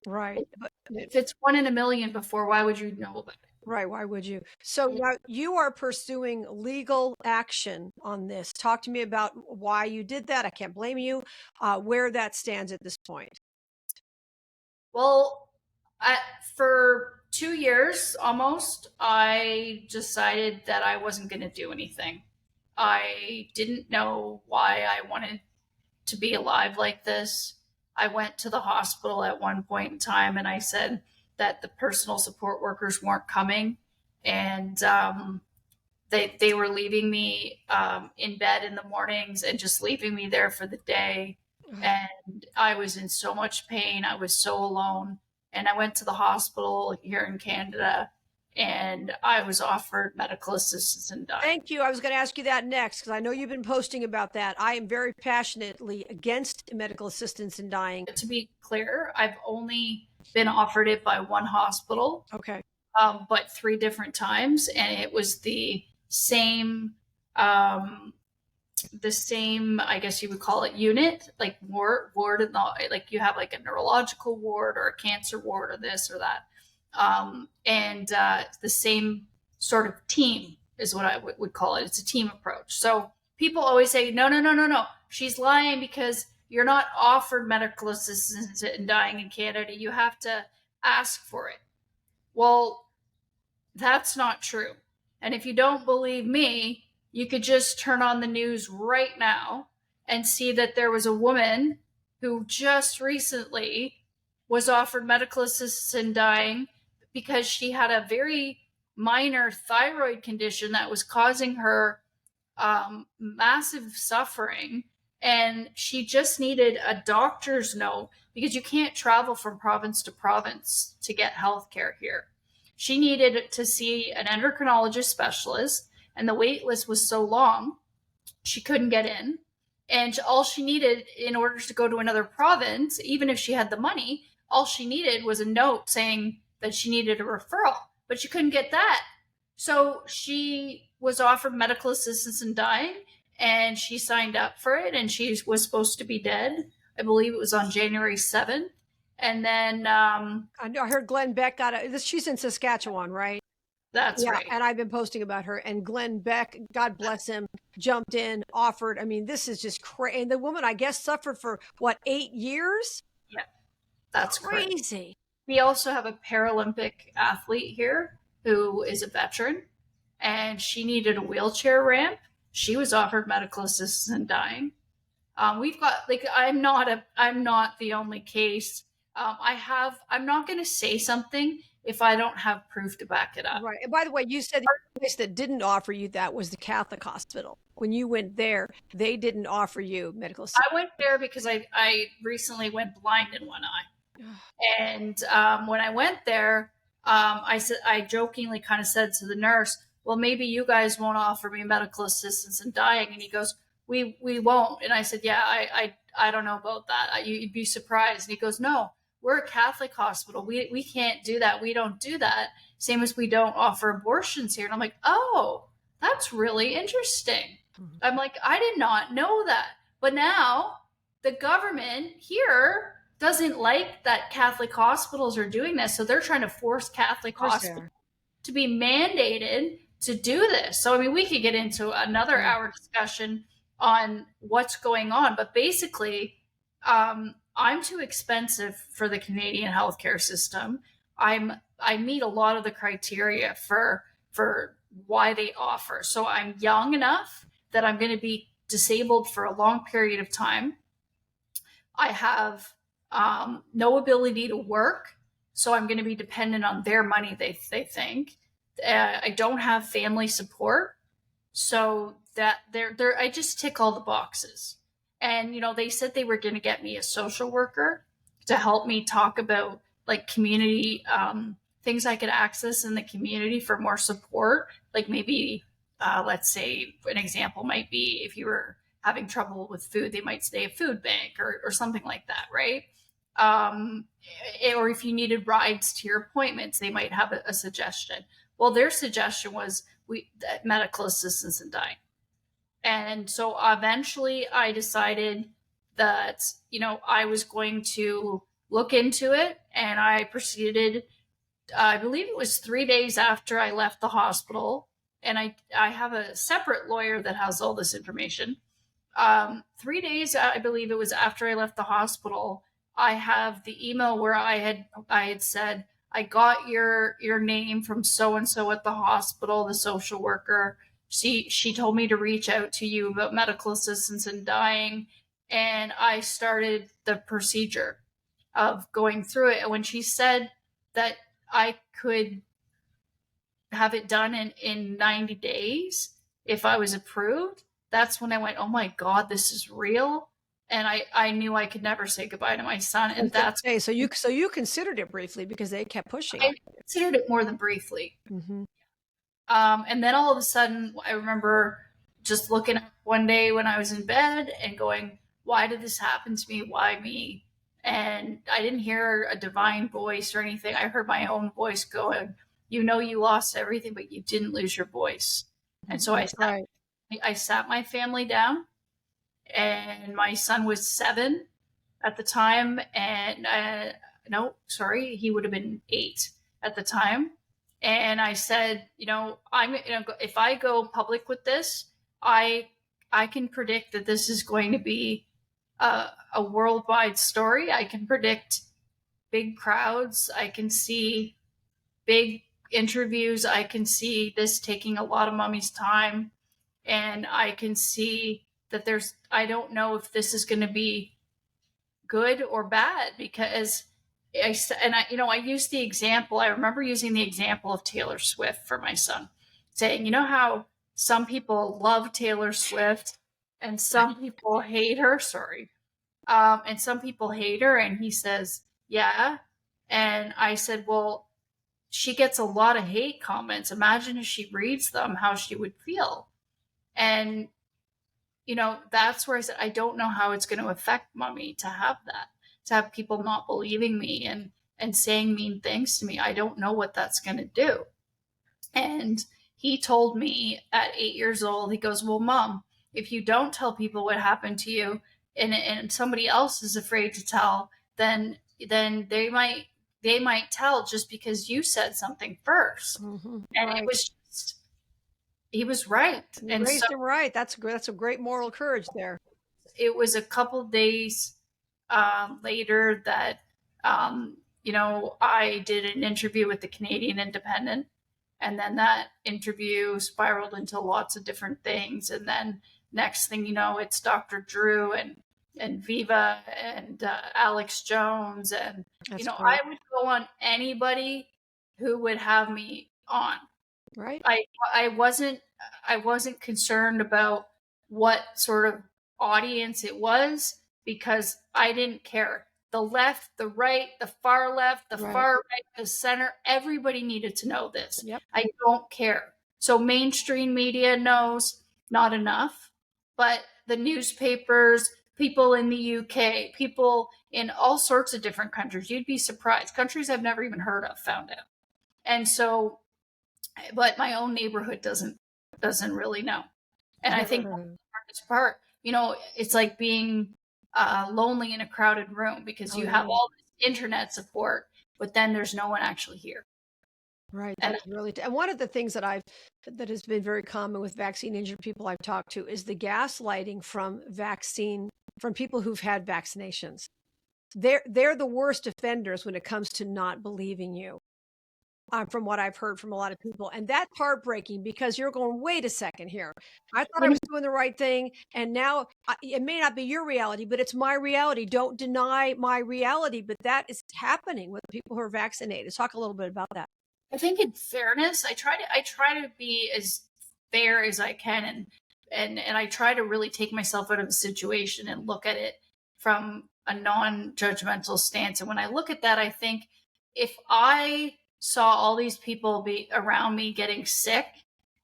know. Right. But if it's 1 in a million before, why would you know about it? Right. Why would you? So now you are pursuing legal action on this. Talk to me about why you did that. I can't blame you. Where that stands at this point. Well, for 2 years almost, I decided that I wasn't going to do anything. I didn't know why I wanted to be alive like this. I went to the hospital at one point in time and I said that the personal support workers weren't coming, and they were leaving me in bed in the mornings and just leaving me there for the day. And I was in so much pain. I was so alone. And I went to the hospital here in Canada, and I was offered medical assistance in dying. Thank you. I was going to ask you that next because I know you've been posting about that. I am very passionately against medical assistance in dying. To be clear, I've only been offered it by one hospital. Okay. But 3 different times, and it was the same, I guess you would call it unit, like ward, and like you have like a neurological ward or a cancer ward or this or that. And the same sort of team is what I would call it. It's a team approach. So people always say, no, she's lying because you're not offered medical assistance in dying in Canada. You have to ask for it. Well, that's not true. And if you don't believe me, you could just turn on the news right now and see that there was a woman who just recently was offered medical assistance in dying because she had a very minor thyroid condition that was causing her massive suffering. And she just needed a doctor's note because you can't travel from province to province to get health care here. She needed to see an endocrinologist specialist, and the wait list was so long, she couldn't get in. And all she needed in order to go to another province, even if she had the money, all she needed was a note saying that she needed a referral, but she couldn't get that. So she was offered medical assistance in dying, and she signed up for it, and she was supposed to be dead. I believe it was on January 7th. And then I heard Glenn Beck got she's in Saskatchewan, right? That's right. And I've been posting about her, and Glenn Beck, God bless him, jumped in, offered. I mean, this is just crazy. And the woman, I guess, suffered for what, 8 years? Yeah, that's crazy. Correct. We also have a Paralympic athlete here who is a veteran, and she needed a wheelchair ramp. She was offered medical assistance in dying. We've got, like, I'm not the only case. I'm not going to say something if I don't have proof to back it up. Right. And by the way, you said the place that didn't offer you that was the Catholic hospital. When you went there, they didn't offer you medical assistance. I went there because I recently went blind in one eye. And when I went there, I jokingly kind of said to the nurse, well, maybe you guys won't offer me medical assistance in dying. And he goes, we won't. And I said, yeah, I don't know about that. You'd be surprised. And he goes, no, we're a Catholic hospital. We can't do that. We don't do that. Same as we don't offer abortions here. And I'm like, oh, that's really interesting. Mm-hmm. I'm like, I did not know that. But now the government here doesn't like that Catholic hospitals are doing this. So they're trying to force Catholic hospitals to be mandated to do this. So, I mean, we could get into another hour discussion on what's going on. But basically, I'm too expensive for the Canadian healthcare system. I meet a lot of the criteria for why they offer. So I'm young enough that I'm going to be disabled for a long period of time. I have no ability to work, so I'm going to be dependent on their money, they think. I don't have family support, so that I just tick all the boxes. And, you know, they said they were going to get me a social worker to help me talk about, like, community things I could access in the community for more support. Like, maybe, let's say an example might be if you were having trouble with food, they might say a food bank or something like that, right? Or if you needed rides to your appointments, they might have a suggestion. Well, their suggestion was medical assistance in dying. And so eventually I decided that, you know, I was going to look into it, and I proceeded, I believe it was 3 days after I left the hospital, and I have a separate lawyer that has all this information. 3 days, I believe it was after I left the hospital, I have the email where I had said, I got your name from so-and-so at the hospital, the social worker. She told me to reach out to you about medical assistance in dying. And I started the procedure of going through it. And when she said that I could have it done in 90 days if I was approved, that's when I went, oh my God, this is real. And I knew I could never say goodbye to my son. And that's so you considered it briefly because they kept pushing. I considered it more than briefly. Mm-hmm. And then all of a sudden, I remember just looking up one day when I was in bed and going, why did this happen to me? Why me? And I didn't hear a divine voice or anything. I heard my own voice going, you know, you lost everything, but you didn't lose your voice. And so I sat my family down, and my son was 7 at the time. And he would have been 8 at the time. And I said, if I go public with this, I can predict that this is going to be a worldwide story. I can predict big crowds. I can see big interviews. I can see this taking a lot of mommy's time. And I can see that I don't know if this is going to be good or bad, because I use the example. I remember using the example of Taylor Swift for my son, saying, you know how some people love Taylor Swift and some people hate her. Sorry. And some people hate her. And he says, yeah. And I said, well, she gets a lot of hate comments. Imagine if she reads them, how she would feel. And, that's where I said, I don't know how it's going to affect mommy to have that, to have people not believing me and saying mean things to me. I don't know what that's going to do. And he told me at 8 years old, he goes, well, Mom, if you don't tell people what happened to you and somebody else is afraid to tell, then they might tell just because you said something 1st. Mm-hmm. And Right. it was he was right. You and raised so him right. That's a great moral courage there. it was a couple days later that I did an interview with the Canadian Independent, and then that interview spiraled into lots of different things. And then next thing you know, it's Dr. Drew and Viva and Alex Jones. And, That's I great. would go on anybody who would have me on. Right. I wasn't concerned about what sort of audience it was, because I didn't care. The left, the right, the far left, the Right. far right, the center, everybody needed to know this. Yep. I don't care. So mainstream media knows, not enough, but the newspapers, people in the UK, people in all sorts of different countries, you'd be surprised. Countries I've never even heard of found out. And so, but my own neighborhood doesn't really know. And I think that's the hardest part. It's like being lonely in a crowded room, because you have all this internet support, but then there's no one actually here. Right. That's really, and one of the things that has been very common with vaccine injured people I've talked to is the gaslighting from people who've had vaccinations. They're the worst offenders when it comes to not believing you. From what I've heard from a lot of people. And that's heartbreaking, because you're going, wait a second here. I thought I was doing the right thing. And now it may not be your reality, but it's my reality. Don't deny my reality. But that is happening with people who are vaccinated. Talk a little bit about that. I think in fairness, I try to be as fair as I can. And I try to really take myself out of the situation and look at it from a non-judgmental stance. And when I look at that, I think, if I saw all these people be around me getting sick,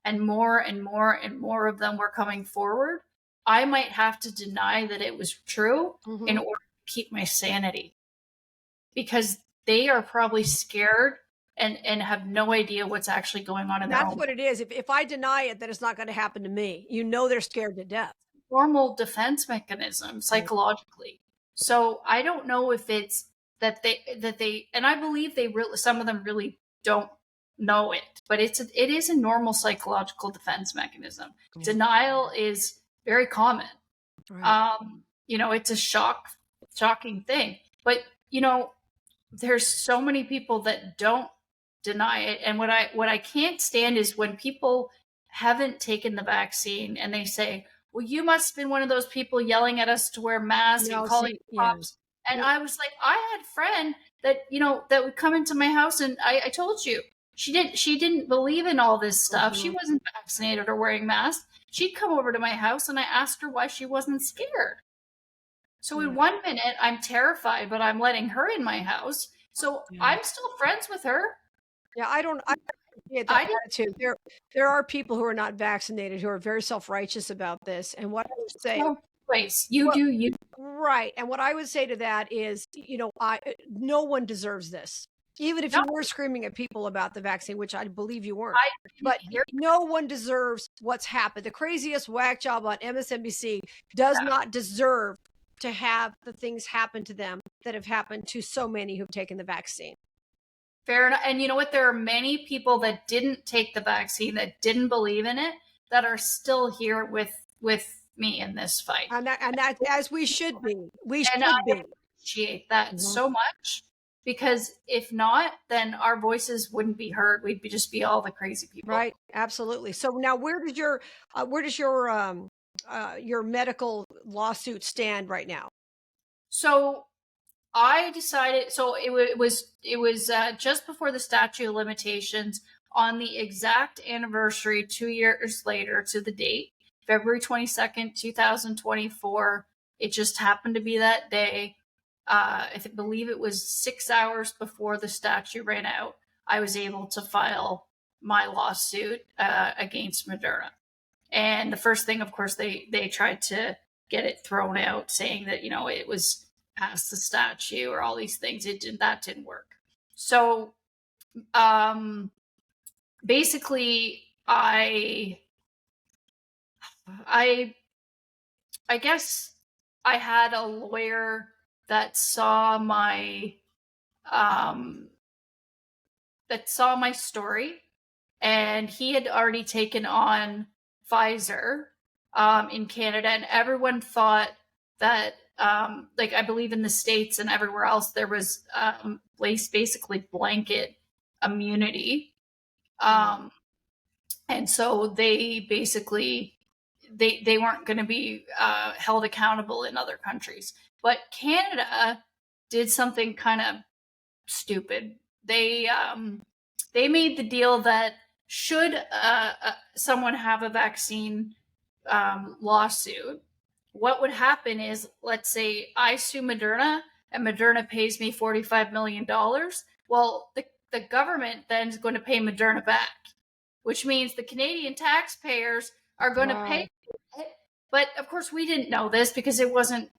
and more and more and more of them were coming forward, I might have to deny that it was true in order to keep my sanity, because they are probably scared and have no idea what's actually going on in their own. That's what it is. If I deny it, then it's not going to happen to me. They're scared to death. Normal defense mechanism psychologically. So I don't know if it's that they and I believe some of them really don't know it, but it is a normal psychological defense mechanism. Denial is very common. Right. It's a shocking thing, but there's so many people that don't deny it. And what I can't stand is when people haven't taken the vaccine and they say, well, you must have been one of those people yelling at us to wear masks and calling cops. And I was like, I had a friend that, that would come into my house, and I told you, she didn't believe in all this stuff. She wasn't vaccinated or wearing masks. She'd come over to my house, and I asked her why she wasn't scared. So in 1 minute, I'm terrified, but I'm letting her in my house. So I'm still friends with her. Yeah, I get that attitude. There are people who are not vaccinated who are very self-righteous about this. And what I would say, you. Right. And what I would say to that is, no one deserves this. Even if you were screaming at people about the vaccine, which I believe you weren't, but no one deserves what's happened. The craziest whack job on MSNBC does not deserve to have the things happen to them that have happened to so many who've taken the vaccine. Fair enough. And you know what? There are many people that didn't take the vaccine, that didn't believe in it, that are still here with me in this fight. And that as we should be. We And I should be. appreciate that Mhm. so much, because if not, then our voices wouldn't be heard. We'd just be all the crazy people. Right. Absolutely. So now where does your medical lawsuit stand right now? So I decided. So it was just before the statute of limitations, on the exact anniversary, 2 years later to the date, February 22nd, 2024. It just happened to be that day. I believe it was 6 hours before the statute ran out. I was able to file my lawsuit against Moderna. And the first thing, of course, they tried to get it thrown out, saying that it was past the statute or all these things. That didn't work. So basically, I guess I had a lawyer that saw my story, and he had already taken on Pfizer in Canada, and everyone thought that, like, I believe in the States and everywhere else, there was basically blanket immunity. And so they basically they weren't going to be held accountable in other countries. But Canada did something kind of stupid. They made the deal that should someone have a vaccine lawsuit, what would happen is, let's say I sue Moderna and Moderna pays me $45 million. Well, the government then is going to pay Moderna back, which means the Canadian taxpayers are going to pay it. But of course, we didn't know this because it wasn't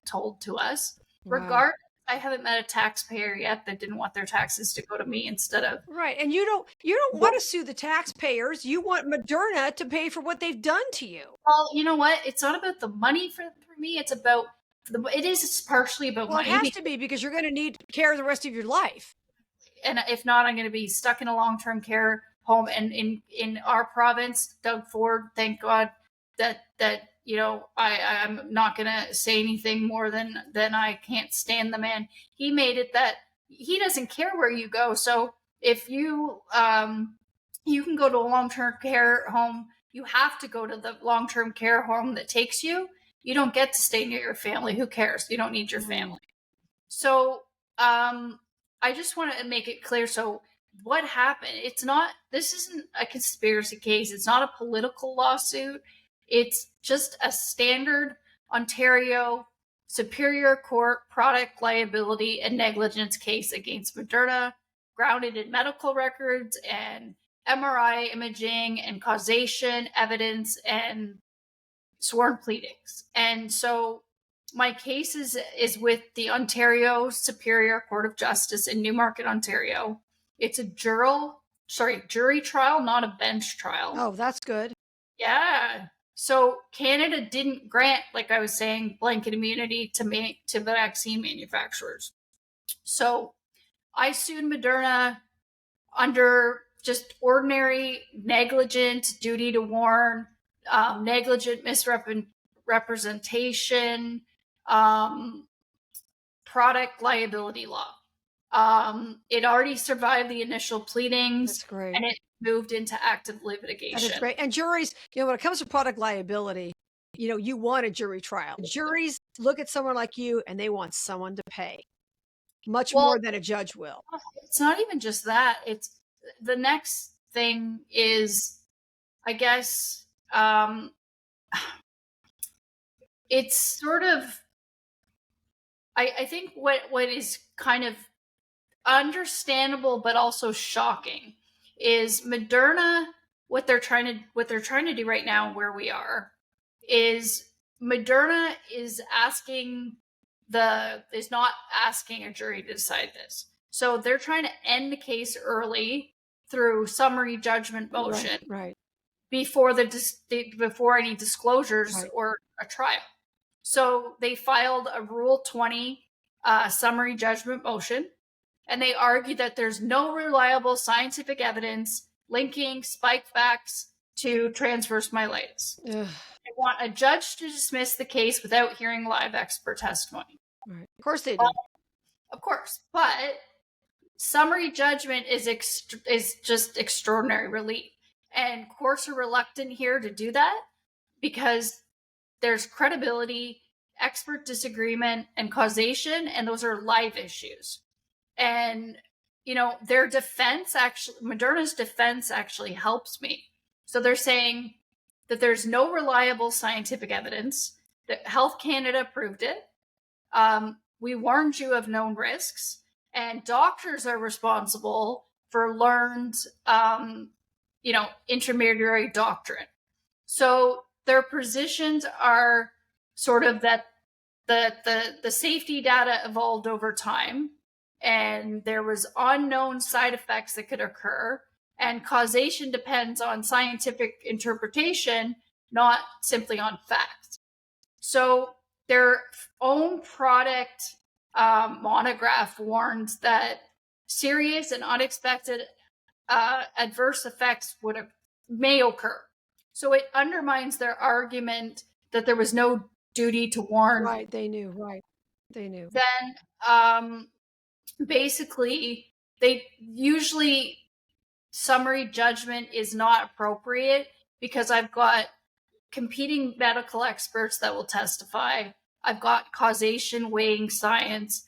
told to us. Wow. Regardless, I haven't met a taxpayer yet that didn't want their taxes to go to me instead of right. And you don't want to sue the taxpayers. You want Moderna to pay for what they've done to you. Well, you know what? It's not about the money for me. It's about it's partially about money. Well, it has to be, because you're going to need care the rest of your life. And if not, I'm going to be stuck in a long-term care home. And in our province, Doug Ford, thank God that I'm not going to say anything more than I can't stand the man. He made it that he doesn't care where you go. So if you you can go to a long-term care home, you have to go to the long-term care home that takes you. You don't get to stay near your family. Who cares? You don't need your family. So I just want to make it clear. So what happened? This isn't a conspiracy case. It's not a political lawsuit. It's just a standard Ontario Superior Court product liability and negligence case against Moderna, grounded in medical records and MRI imaging and causation evidence and sworn pleadings. And so my case is with the Ontario Superior Court of Justice in Newmarket, Ontario. It's a jury trial, not a bench trial. Oh, that's good. Yeah. So Canada didn't grant, like I was saying, blanket immunity to vaccine manufacturers. So I sued Moderna under just ordinary negligent duty to warn, negligent misrepresentation, product liability law. It already survived the initial pleadings. That's great. And it moved into active litigation. That is great. And juries, when it comes to product liability, you want a jury trial. Juries look at someone like you and they want someone to pay much more than a judge will. It's not even just that. It's the next thing is, I guess, it's sort of, I think what is kind of understandable but also shocking is Moderna, what they're trying to do right now where we are is Moderna is not asking a jury to decide this. So they're trying to end the case early through summary judgment motion, right. before any disclosures or a trial. So they filed a Rule 20 summary judgment motion, and they argued that there's no reliable scientific evidence linking spike vax to transverse myelitis. Ugh. They want a judge to dismiss the case without hearing live expert testimony. Right. Of course they do. Of course, but summary judgment is just extraordinary relief. And courts are reluctant here to do that because there's credibility, expert disagreement, and causation, and those are live issues. And, their defense Moderna's defense actually helps me. So they're saying that there's no reliable scientific evidence, that Health Canada proved it. We warned you of known risks, and doctors are responsible for learned, intermediary doctrine. So their positions are sort of that the safety data evolved over time, and there was unknown side effects that could occur, and causation depends on scientific interpretation, not simply on facts. So their own product monograph warns that serious and unexpected adverse effects may occur. So it undermines their argument that there was no duty to warn. Right, they knew. Right, they knew. Then basically, they usually summary judgment is not appropriate because I've got competing medical experts that will testify. I've got causation weighing science.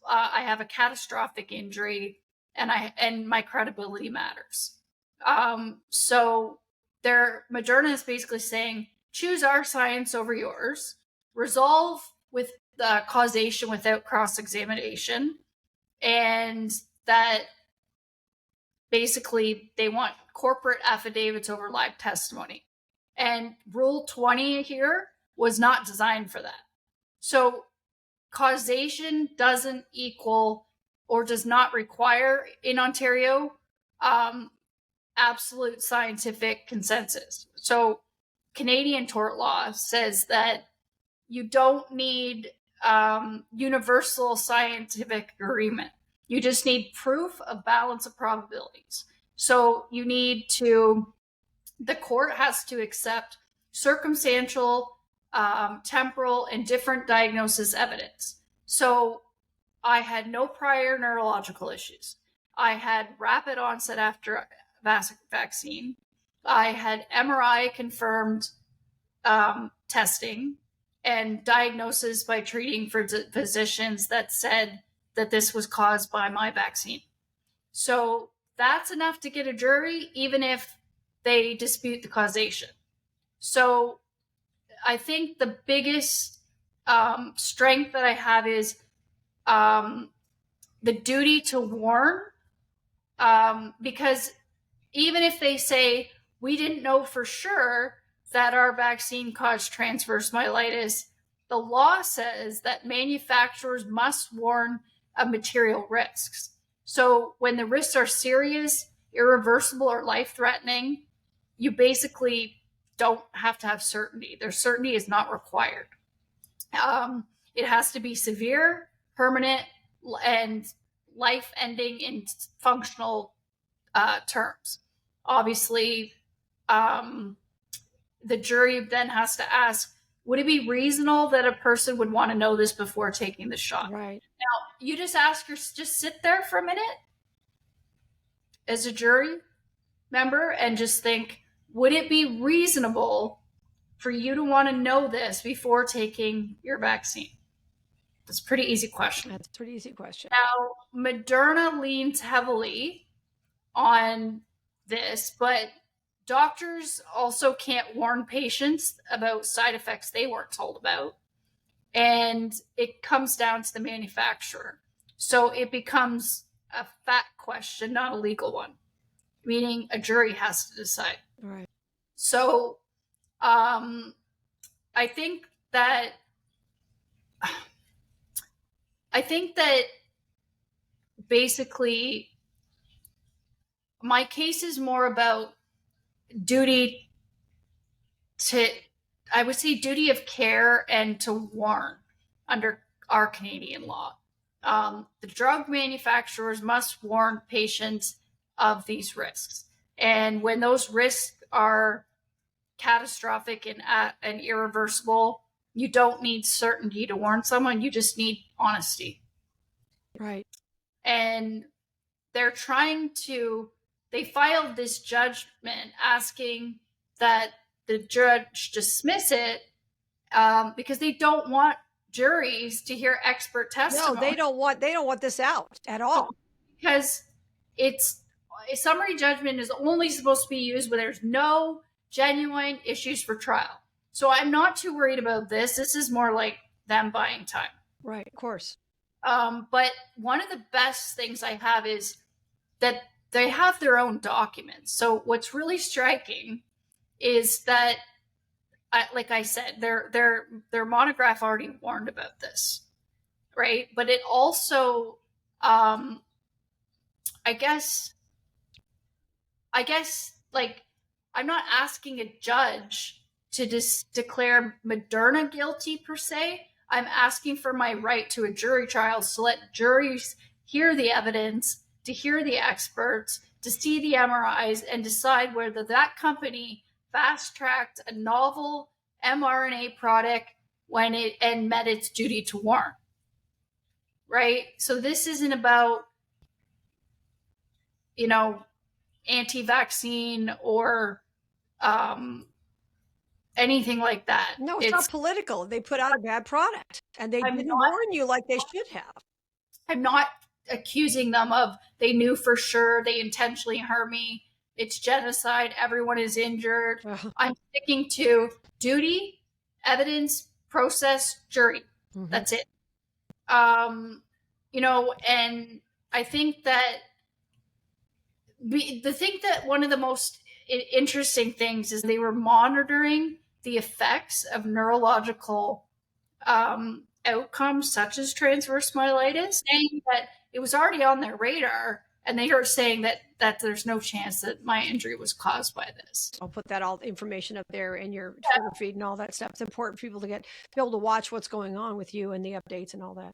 I have a catastrophic injury, and my credibility matters. So Moderna is basically saying, choose our science over yours, resolve with the causation without cross-examination, and that basically they want corporate affidavits over live testimony. And Rule 20 here was not designed for that. So causation doesn't equal or does not require in Ontario absolute scientific consensus. So Canadian tort law says that you don't need universal scientific agreement. You just need proof of balance of probabilities. So the court has to accept circumstantial, temporal, and different diagnosis evidence. So I had no prior neurological issues. I had rapid onset after vaccine. I had MRI confirmed testing and diagnosis by treating physicians that said that this was caused by my vaccine. So that's enough to get a jury, even if they dispute the causation. So I think the biggest strength that I have is the duty to warn, because even if they say, we didn't know for sure that our vaccine caused transverse myelitis, the law says that manufacturers must warn of material risks. So when the risks are serious, irreversible, or life-threatening, you basically don't have to have certainty. Their certainty is not required. It has to be severe, permanent, and life-ending in functional terms. Obviously, the jury then has to ask, would it be reasonable that a person would want to know this before taking the shot? Right. Now, you just sit there for a minute as a jury member and just think, would it be reasonable for you to want to know this before taking your vaccine? That's a pretty easy question. That's a pretty easy question. Now, Moderna leans heavily on this, but doctors also can't warn patients about side effects they weren't told about. And it comes down to the manufacturer. So it becomes a fact question, not a legal one, meaning a jury has to decide. Right. So I think that basically my case is more about duty of care and to warn under our Canadian law. The drug manufacturers must warn patients of these risks. And when those risks are catastrophic and irreversible, you don't need certainty to warn someone. You just need honesty. Right. And they're they filed this judgment asking that the judge dismiss it because they don't want juries to hear expert testimony. No, they don't want this out at all. Because a summary judgment is only supposed to be used when there's no genuine issues for trial. So I'm not too worried about this. This is more like them buying time. Right, of course. But one of the best things I have is that they have their own documents. So what's really striking is that, like I said, their monograph already warned about this, right? But it also, I guess, like, I'm not asking a judge to declare Moderna guilty per se. I'm asking for my right to a jury trial, to let juries hear the evidence, to hear the experts, to see the MRIs, and decide whether that company fast-tracked a novel mRNA product and met its duty to warn. Right? So this isn't about, anti-vaccine or anything like that. No, it's not political. They put out a bad product, and they didn't warn you like they should have. I'm not accusing them of they knew for sure, they intentionally hurt me, it's genocide, everyone is injured. I'm sticking to duty, evidence, process, jury. Mm-hmm. That's it. And I think that one of the most interesting things is they were monitoring the effects of neurological outcomes such as transverse myelitis, saying that it was already on their radar, and they are saying that there's no chance that my injury was caused by this. I'll put that all information up there in your Twitter feed and all that stuff. It's important for people to be able to watch what's going on with you and the updates and all that.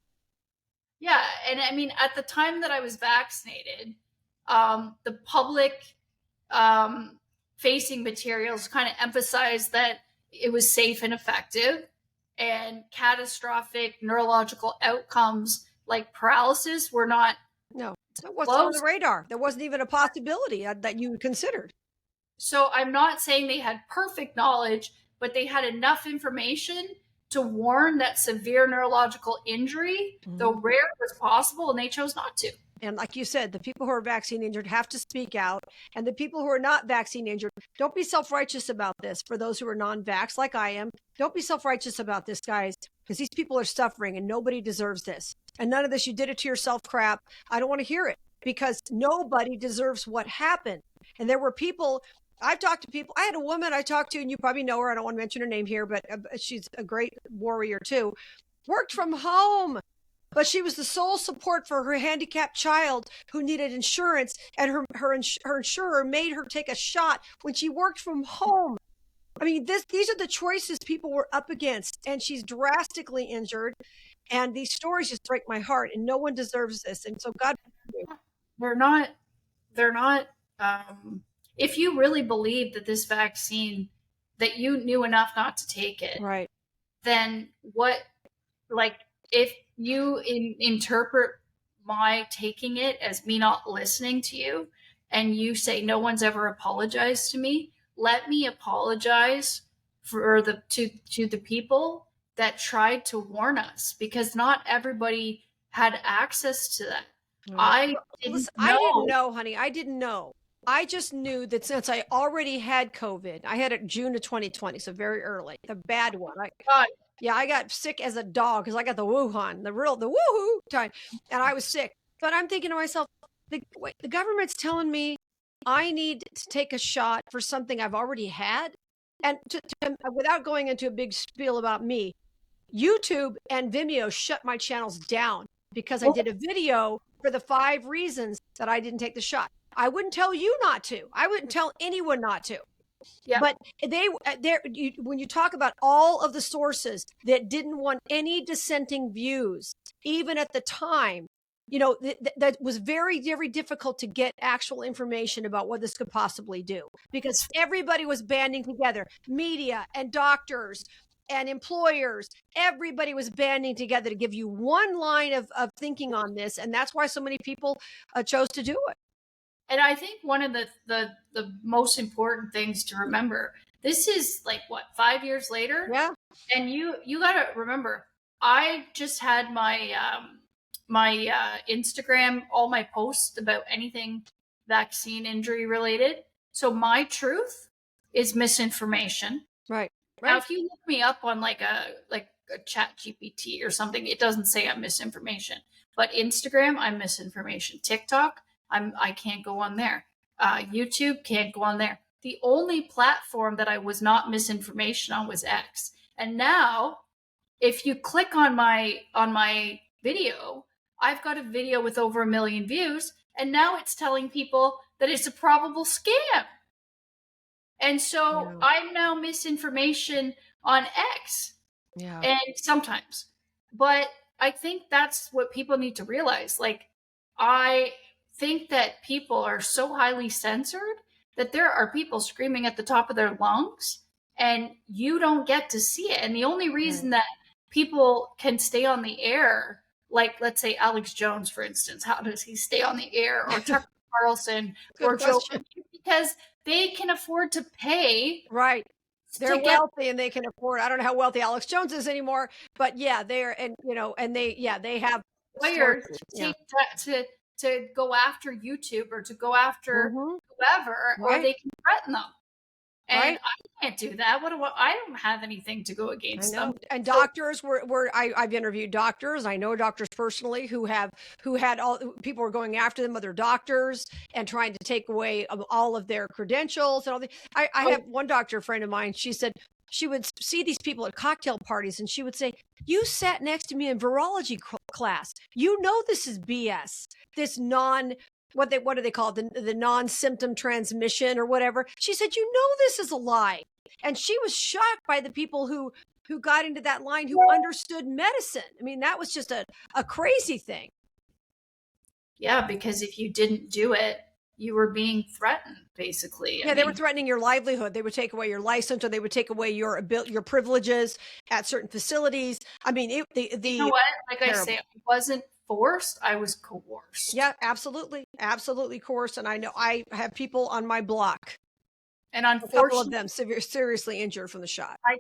Yeah, and I mean, at the time that I was vaccinated, the public facing materials kind of emphasized that it was safe and effective, and catastrophic neurological outcomes like paralysis were not. No, that wasn't on the radar. There wasn't even a possibility that you considered. So I'm not saying they had perfect knowledge, but they had enough information to warn that severe neurological injury, though rare, was possible, and they chose not to. And like you said, the people who are vaccine injured have to speak out. And the people who are not vaccine injured, don't be self-righteous about this. For those who are non-vax, like I am, don't be self-righteous about this, guys, because these people are suffering and nobody deserves this. And none of this, you did it to yourself crap. I don't want to hear it, because nobody deserves what happened. And there were people, I've talked to people. I had a woman I talked to, and you probably know her. I don't want to mention her name here, but she's a great warrior too. Worked from home. But she was the sole support for her handicapped child who needed insurance, and her insurer made her take a shot when she worked from home. I mean, these are the choices people were up against, and she's drastically injured. And these stories just break my heart, and no one deserves this. And so God, they're not, if you really believe that this vaccine, that you knew enough not to take it, right? Then if you interpret my taking it as me not listening to you, and you say no one's ever apologized to me, let me apologize to the people that tried to warn us, because not everybody had access to that. I didn't know, honey. I didn't know. I just knew that since I already had COVID, I had it June of 2020, so very early, the bad one. I got sick as a dog because I got the Wuhan, the woohoo time, and I was sick. But I'm thinking to myself, the government's telling me I need to take a shot for something I've already had. And without going into a big spiel about me, YouTube and Vimeo shut my channels down because I did a video for the 5 reasons that I didn't take the shot. I wouldn't tell you not to. I wouldn't tell anyone not to. Yeah. But when you talk about all of the sources that didn't want any dissenting views, even at the time, that was very, very difficult to get actual information about what this could possibly do, because everybody was banding together, media and doctors and employers, everybody was banding together to give you one line of thinking on this. And that's why so many people chose to do it. And I think one of the most important things to remember, this is like what, 5 years later? Yeah. And you got to remember, I just had my Instagram, all my posts about anything vaccine injury related. So my truth is misinformation. Right. Now, if you look me up on like a chat GPT or something, it doesn't say I'm misinformation. But Instagram, I'm misinformation. TikTok, I can't go on there. YouTube, can't go on there. The only platform that I was not misinformation on was X. And now, if you click on my video, I've got a video with over 1 million views, and now it's telling people that it's a probable scam. And so I'm now misinformation on X. Yeah. And sometimes. But I think that's what people need to realize. Like, I think that people are so highly censored that there are people screaming at the top of their lungs and you don't get to see it. And the only reason that people can stay on the air, like let's say Alex Jones, for instance, how does he stay on the air, or Tucker Carlson or Joe, because they can afford to pay. Right. They're wealthy and they can afford. I don't know how wealthy Alex Jones is anymore, but yeah, they're, and they have lawyers to go after YouTube or to go after whoever, or they can threaten them. And I can't do that. I don't have anything to go against them. And doctors I've interviewed doctors. I know doctors personally who had people were going after them, other doctors, and trying to take away all of their credentials and all the. I have one doctor friend of mine. She said she would see these people at cocktail parties and she would say, "You sat next to me in virology class. You know this is BS. This what do they call it? The non-symptom transmission or whatever." She said, "You know this is a lie." And she was shocked by the people who got into that line, who understood medicine. I mean, that was just a crazy thing. Yeah, because if you didn't do it, you were being threatened, basically. Yeah, they were threatening your livelihood. They would take away your license, or they would take away your privileges at certain facilities. I mean, you know what? Like terrible. I say, I wasn't forced, I was coerced. Yeah, absolutely. Absolutely coerced. And I know I have people on my block, and unfortunately, a couple of them seriously injured from the shot. I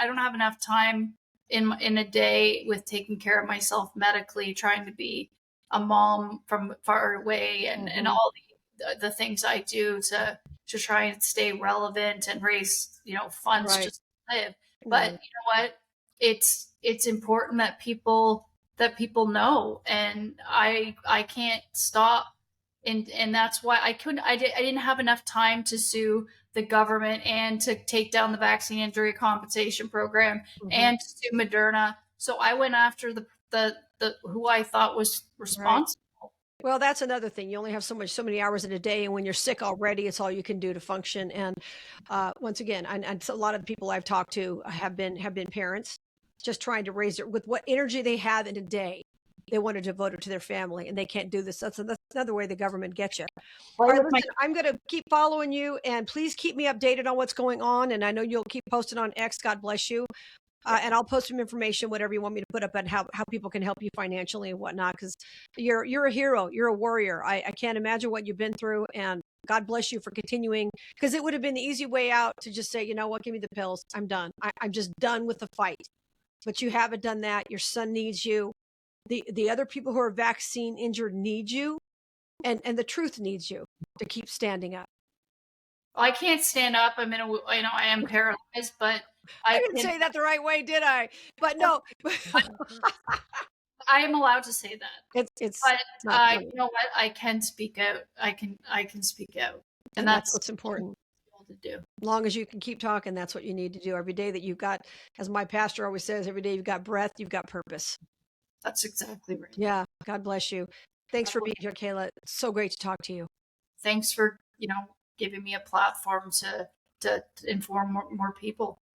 don't have enough time in a day with taking care of myself medically, trying to be a mom from far away, and all the things I do to try and stay relevant and raise, funds just to live. But you know what? It's important that people know, and I can't stop, and that's why I didn't have enough time to sue the government and to take down the vaccine injury compensation program and to sue Moderna. So I went after the who I thought was responsible. Well, that's another thing. You only have so many hours in a day, and when you're sick already, it's all you can do to function. And once again, and a lot of the people I've talked to have been parents, just trying to raise it with what energy they have in a day. They want to devote it to their family, and they can't do this. That's another way the government gets you. All right, listen, I'm going to keep following you, and please keep me updated on what's going on. And I know you'll keep posting on X. God bless you. And I'll post some information, whatever you want me to put up, and how people can help you financially and whatnot, because you're a hero. You're a warrior. I can't imagine what you've been through, and God bless you for continuing, because it would have been the easy way out to just say, you know what, give me the pills. I'm done. I'm just done with the fight. But you haven't done that. Your son needs you. The other people who are vaccine injured need you, and the truth needs you to keep standing up. I can't stand up. I am paralyzed, but I didn't say that the right way, did I? But no. I am allowed to say that. But you know what? I can speak out. I can speak out, and that's what's important to do. As long as you can keep talking, that's what you need to do every day. That you've got, as my pastor always says, every day you've got breath, you've got purpose. That's exactly right. Yeah. God bless you. Thanks for being here, Kayla. It's so great to talk to you. Thanks for giving me a platform to inform more people.